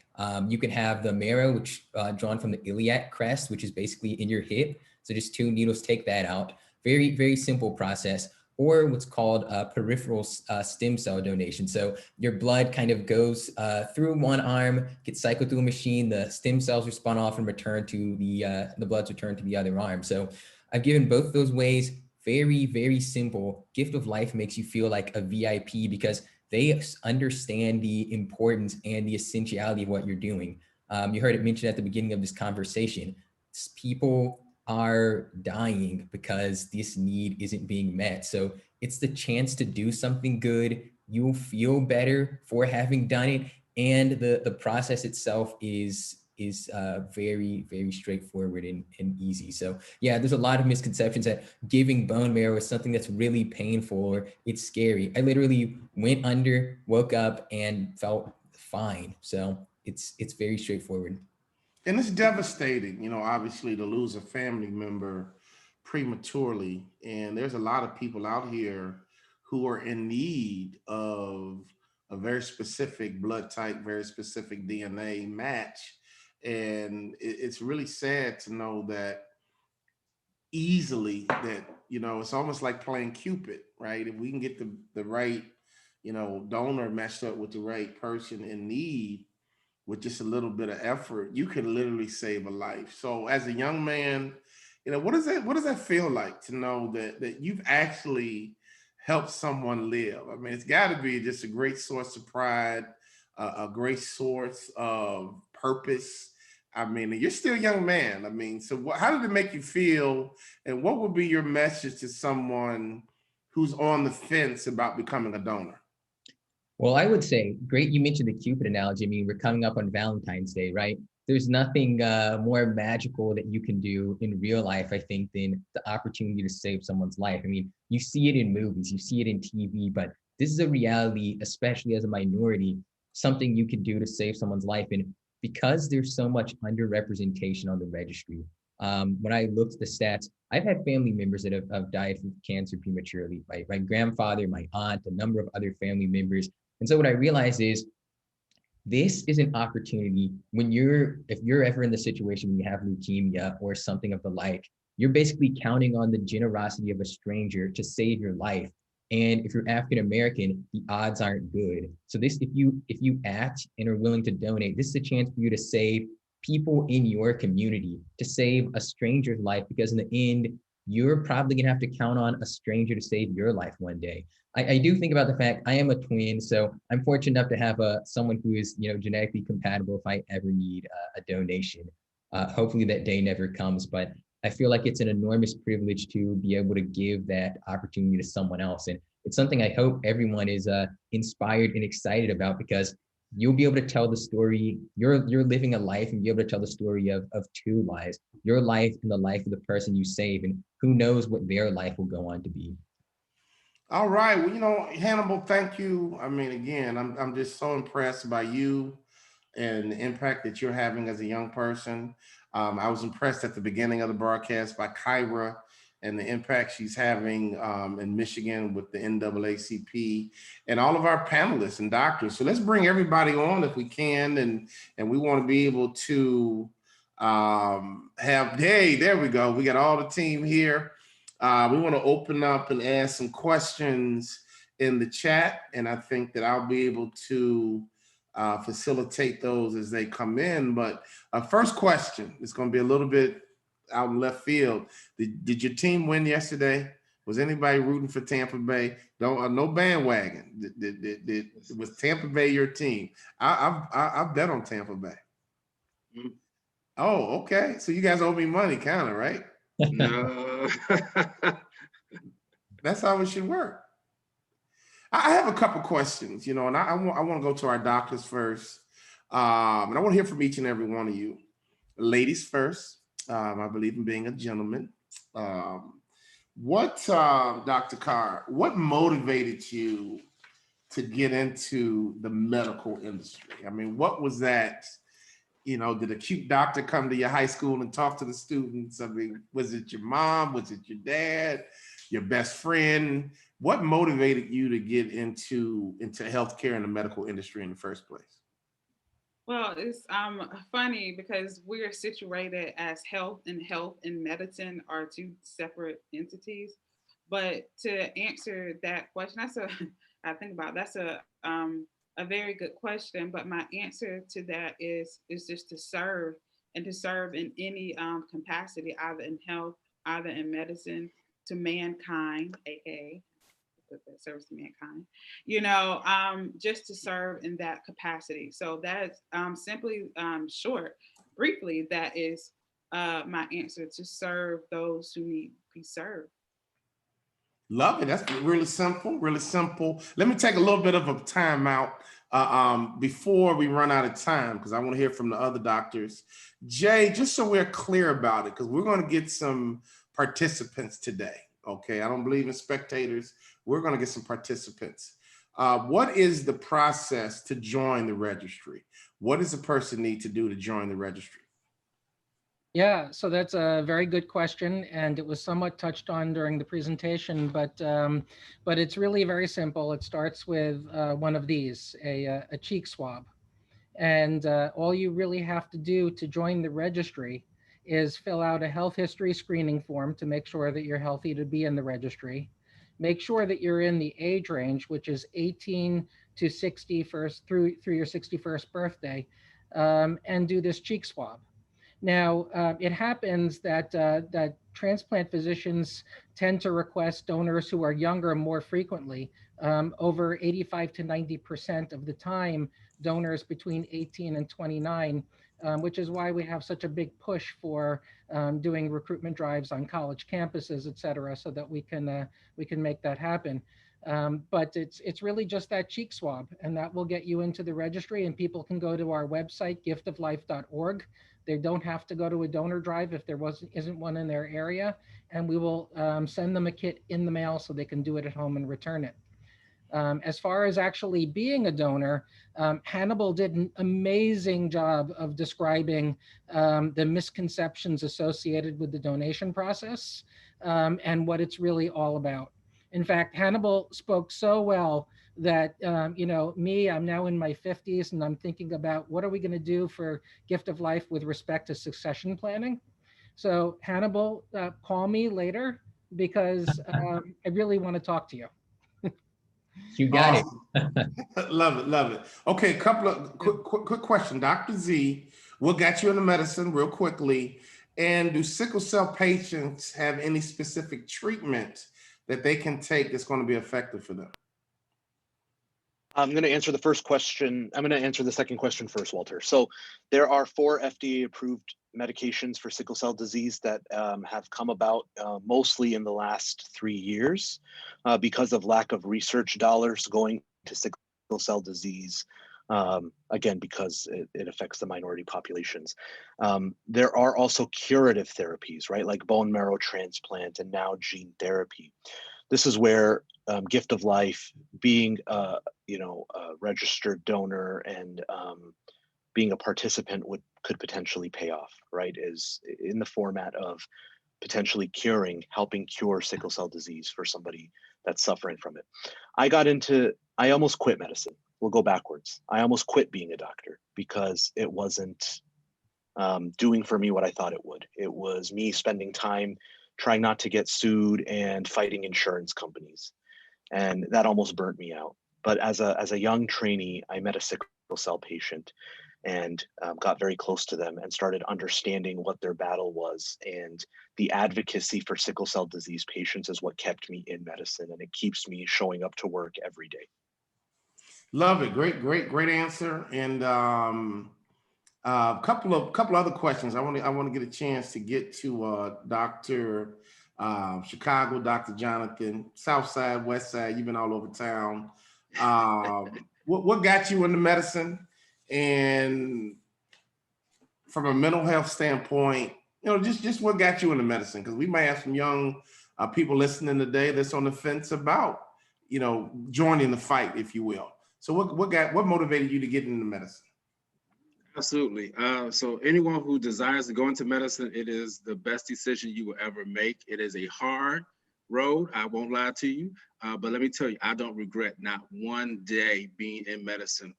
Speaker 10: You can have the marrow, which drawn from the iliac crest, which is basically in your hip. So just 2 needles, take that out. Very, very simple process. Or what's called peripheral stem cell donation. So your blood kind of goes through one arm, gets cycled through a machine, the stem cells are spun off and returned to the blood's returned to the other arm. So I've given both those ways. Very, very simple. Gift of Life makes you feel like a VIP because they understand the importance and the essentiality of what you're doing. You heard it mentioned at the beginning of this conversation. People are dying because this need isn't being met. So it's the chance to do something good. You'll feel better for having done it. And the process itself is very, very straightforward and easy. So yeah, there's a lot of misconceptions that giving bone marrow is something that's really painful or it's scary. I literally went under, woke up, and felt fine. So it's very straightforward.
Speaker 5: And it's devastating, obviously to lose a family member prematurely. And there's a lot of people out here who are in need of a very specific blood type, very specific DNA match. And it's really sad to know that easily that, it's almost like playing Cupid, right? If we can get the right, donor matched up with the right person in need, with just a little bit of effort, you can literally save a life. So as a young man, what does that feel like to know that you've actually helped someone live? I mean, it's got to be just a great source of pride, a great source of purpose. I mean, you're still a young man. I mean, so how did it make you feel? And what would be your message to someone who's on the fence about becoming a donor?
Speaker 10: Well, I would say, great, you mentioned the Cupid analogy. I mean, we're coming up on Valentine's Day, right? There's nothing more magical that you can do in real life, I think, than the opportunity to save someone's life. I mean, you see it in movies, you see it in TV, but this is a reality, especially as a minority, something you could do to save someone's life. And because there's so much underrepresentation on the registry, when I looked at the stats, I've had family members that have died from cancer prematurely, right? My grandfather, my aunt, a number of other family members. And so what I realized is this is an opportunity if you're ever in the situation when you have leukemia or something of the like, you're basically counting on the generosity of a stranger to save your life. And if you're African American, the odds aren't good. So if you act and are willing to donate, this is a chance for you to save people in your community, to save a stranger's life, because in the end, you're probably gonna have to count on a stranger to save your life one day. I do think about the fact I am a twin, so I'm fortunate enough to have someone who is genetically compatible if I ever need a donation. Hopefully that day never comes, but I feel like it's an enormous privilege to be able to give that opportunity to someone else. And it's something I hope everyone is inspired and excited about, because you'll be able to tell the story. You're living a life and be able to tell the story of two lives, your life and the life of the person you save, and who knows what their life will go on to be.
Speaker 5: All right. Well, Hannibal, thank you. I mean, again, I'm just so impressed by you and the impact that you're having as a young person. I was impressed at the beginning of the broadcast by Kyra and the impact she's having in Michigan with the NAACP and all of our panelists and doctors. So let's bring everybody on if we can, and we want to be able to hey, there we go. We got all the team here. We want to open up and ask some questions in the chat, and I think that I'll be able to facilitate those as they come in. But first question is going to be a little bit out in left field. Did your team win yesterday? Was anybody rooting for Tampa Bay? No bandwagon. Was Tampa Bay your team? I've bet on Tampa Bay. Mm-hmm. Oh, okay. So you guys owe me money, kind of, right?
Speaker 8: No.
Speaker 5: That's how it should work. I have a couple questions, and I want to go to our doctors first. And I want to hear from each and every one of you. Ladies first. I believe in being a gentleman. Dr. Carr, what motivated you to get into the medical industry? I mean, what was that? Did a cute doctor come to your high school and talk to the students? I mean, was it your mom? Was it your dad? Your best friend? What motivated you to get into healthcare and the medical industry in the first place?
Speaker 7: Well, it's funny because we are situated as health and medicine are two separate entities. But to answer that question, I think about that's a very good question. But my answer to that is just to serve, and to serve in any capacity, either in health, either in medicine, to mankind, aka that serves to mankind, just to serve in that capacity. So that's simply short, briefly, that is my answer: to serve those who need to be served.
Speaker 5: Love it. That's really simple, really simple. Let me take a little bit of a time out before we run out of time, because I want to hear from the other doctors. Jay, just so we're clear about it, because we're going to get some participants today. Okay, I don't believe in spectators. We're going to get some participants. What is the process to join the registry? What does a person need to do to join the registry?
Speaker 1: Yeah, so that's a very good question, and it was somewhat touched on during the presentation, but it's really very simple. It starts with one of these, a cheek swab. And all you really have to do to join the registry is fill out a health history screening form to make sure that you're healthy to be in the registry. Make sure that you're in the age range, which is 18 to 61st through your 61st birthday, and do this cheek swab. Now, it happens that transplant physicians tend to request donors who are younger more frequently. Over 85 to 90% of the time, donors between 18 and 29, which is why we have such a big push for doing recruitment drives on college campuses, et cetera, so that we can make that happen. But it's really just that cheek swab, and that will get you into the registry. And people can go to our website, giftoflife.org. They don't have to go to a donor drive if there isn't one in their area, and we will send them a kit in the mail so they can do it at home and return it. As far as actually being a donor, Hannibal did an amazing job of describing the misconceptions associated with the donation process and what it's really all about. In fact, Hannibal spoke so well that, I'm now in my 50s and I'm thinking about what are we going to do for Gift of Life with respect to succession planning. So Hannibal, call me later because I really want to talk to you.
Speaker 10: You got
Speaker 5: Awesome. It. Love it. Okay, a couple of quick question. Dr. Z, what got you into medicine real quickly? And do sickle cell patients have any specific treatment that they can take that's going to be effective for them?
Speaker 9: I'm going to answer the first question. I'm going to answer the second question first, Walter. So there are 4 FDA approved medications for sickle cell disease that have come about mostly in the last 3 years because of lack of research dollars going to sickle cell disease. Again, because it affects the minority populations. There are also curative therapies, right? Like bone marrow transplant and now gene therapy. This is where Gift of Life, being a registered donor and being a participant could potentially pay off, right? Is in the format of potentially helping cure sickle cell disease for somebody that's suffering from it. I almost quit medicine. We'll go backwards. I almost quit being a doctor because it wasn't doing for me what I thought it would. It was me spending time trying not to get sued and fighting insurance companies. And that almost burnt me out. But as a young trainee, I met a sickle cell patient and got very close to them and started understanding what their battle was. And the advocacy for sickle cell disease patients is what kept me in medicine, and it keeps me showing up to work every day.
Speaker 5: Love it. Great answer. And a couple other questions. I want to get a chance to get to Dr. Chicago, Dr. Jonathan, South Side, West Side. You've been all over town. What got you into medicine? And from a mental health standpoint, just what got you into medicine? Because we might have some young people listening today that's on the fence about, joining the fight, if you will. So what motivated you to get into medicine?
Speaker 8: Absolutely. So anyone who desires to go into medicine, it is the best decision you will ever make. It is a hard road, I won't lie to you, but let me tell you, I don't regret not one day being in medicine.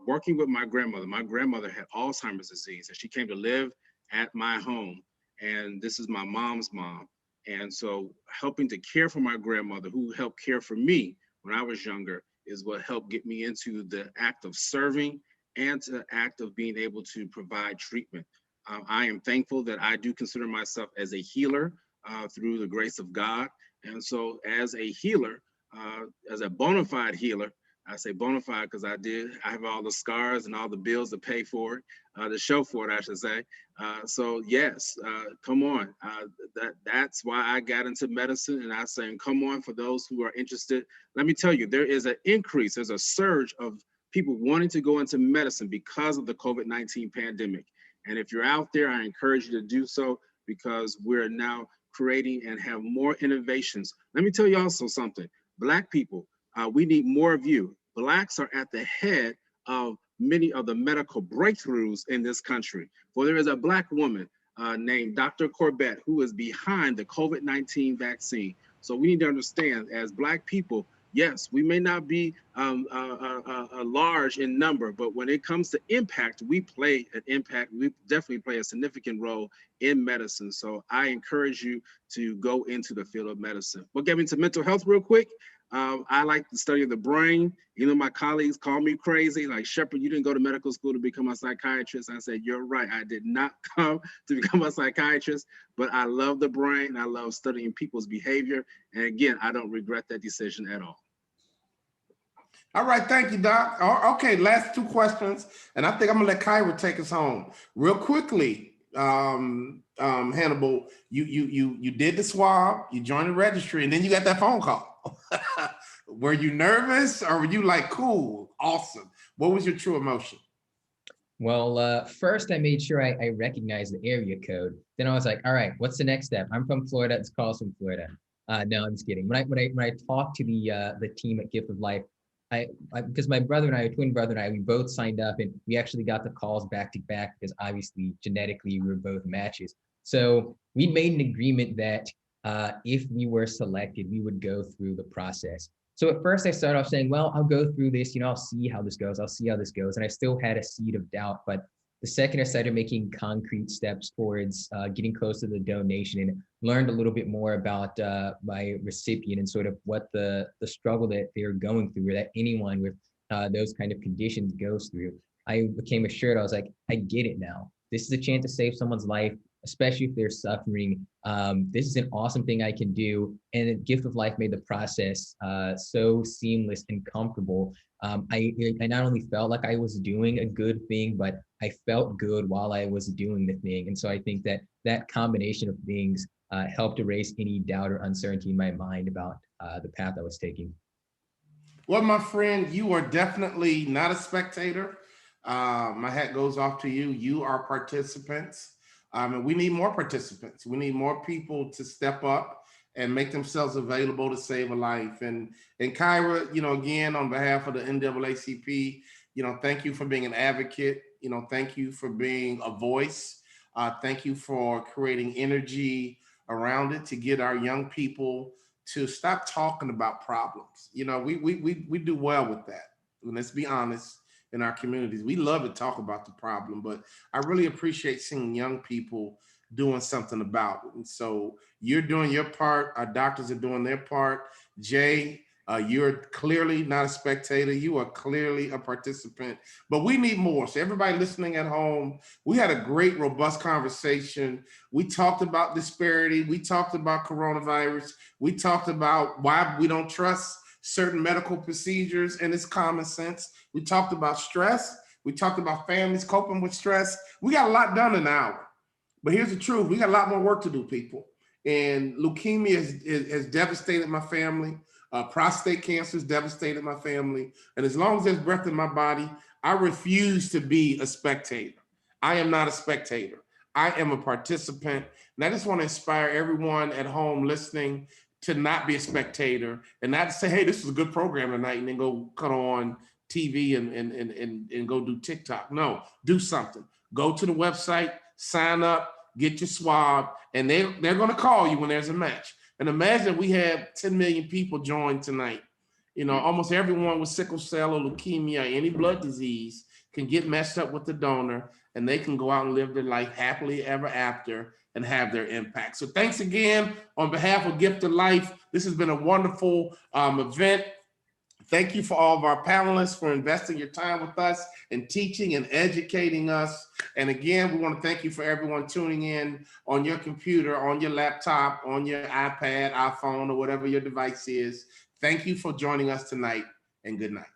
Speaker 8: Working with my grandmother had Alzheimer's disease, and she came to live at my home, and this is my mom's mom. And so helping to care for my grandmother, who helped care for me when I was younger, is what helped get me into the act of serving and the act of being able to provide treatment. I am thankful that I do consider myself as a healer through the grace of God. And so as a healer, as a bona fide healer, I say bona fide because I have all the scars and all the bills to pay for it, to show for it, I should say. So yes, come on. That's why I got into medicine, and I say, come on, for those who are interested. Let me tell you, there is an increase, there's a surge of people wanting to go into medicine because of the COVID-19 pandemic. And if you're out there, I encourage you to do so, because we're now creating and have more innovations. Let me tell you also something. Black people, we need more of you. Blacks are at the head of many of the medical breakthroughs in this country. For there is a Black woman named Dr. Corbett, who is behind the COVID-19 vaccine. So we need to understand, as Black people, yes, we may not be large in number, but when it comes to impact, we play an impact. We definitely play a significant role in medicine. So I encourage you to go into the field of medicine. We'll get into mental health real quick. I like the study of the brain. You know, my colleagues call me crazy. Like, Shepard, you didn't go to medical school to become a psychiatrist. I said, you're right. I did not come to become a psychiatrist, but I love the brain. I love studying people's behavior. And again, I don't regret that decision at all.
Speaker 5: All right, thank you, Doc. Okay, last two questions, and I think I'm gonna let Kyra take us home real quickly. Hannibal, you did the swab, you joined the registry, and then you got that phone call. Were you nervous, or were you like, cool, awesome? What was your true emotion?
Speaker 10: Well, first I made sure I recognized the area code. Then I was like, all right, what's the next step? I'm from Florida. This call's from Florida. No, I'm just kidding. When I talked to the team at Gift of Life, because my brother and I, twin brother and I, we both signed up, and we actually got the calls back to back because obviously genetically we were both matches. So we made an agreement that if we were selected, we would go through the process. So at first I started off saying, well, I'll go through this, I'll see how this goes. And I still had a seed of doubt, but the second I started making concrete steps towards getting close to the donation and learned a little bit more about my recipient and sort of what the struggle that they're going through, or that anyone with those kind of conditions goes through, I became assured. I was like, I get it now. This is a chance to save someone's life, especially if they're suffering. This is an awesome thing I can do. And the Gift of Life made the process so seamless and comfortable. I not only felt like I was doing a good thing, but I felt good while I was doing the thing. And so I think that that combination of things helped erase any doubt or uncertainty in my mind about the path I was taking.
Speaker 5: Well, my friend, you are definitely not a spectator. My hat goes off to you. You are participants. And we need more participants. We need more people to step up and make themselves available to save a life. And Kyra, again, on behalf of the NAACP, thank you for being an advocate. Thank you for being a voice. Thank you for creating energy around it to get our young people to stop talking about problems. We do well with that. And let's be honest, in our communities, we love to talk about the problem, but I really appreciate seeing young people doing something about it. And so you're doing your part. Our doctors are doing their part. Jay, you're clearly not a spectator. You are clearly a participant, but we need more. So everybody listening at home, we had a great, robust conversation. We talked about disparity. We talked about coronavirus. We talked about why we don't trust certain medical procedures, and it's common sense. We talked about stress. We talked about families coping with stress. We got a lot done in an hour. But here's the truth. We got a lot more work to do, people. And leukemia has devastated my family. Prostate cancer has devastated my family. And as long as there's breath in my body, I refuse to be a spectator. I am not a spectator. I am a participant. And I just want to inspire everyone at home listening to not be a spectator and not to say, hey, this is a good program tonight, and then go cut on TV and go do TikTok. No, do something. Go to the website, sign up, get your swab, and they're going to call you when there's a match. And imagine we had 10 million people join tonight. Almost everyone with sickle cell or leukemia, any blood disease, can get messed up with the donor, and they can go out and live their life happily ever after and have their impact. So thanks again on behalf of Gift of Life. This has been a wonderful event. Thank you for all of our panelists for investing your time with us and teaching and educating us. And again, we want to thank you for everyone tuning in on your computer, on your laptop, on your iPad, iPhone, or whatever your device is. Thank you for joining us tonight, and good night.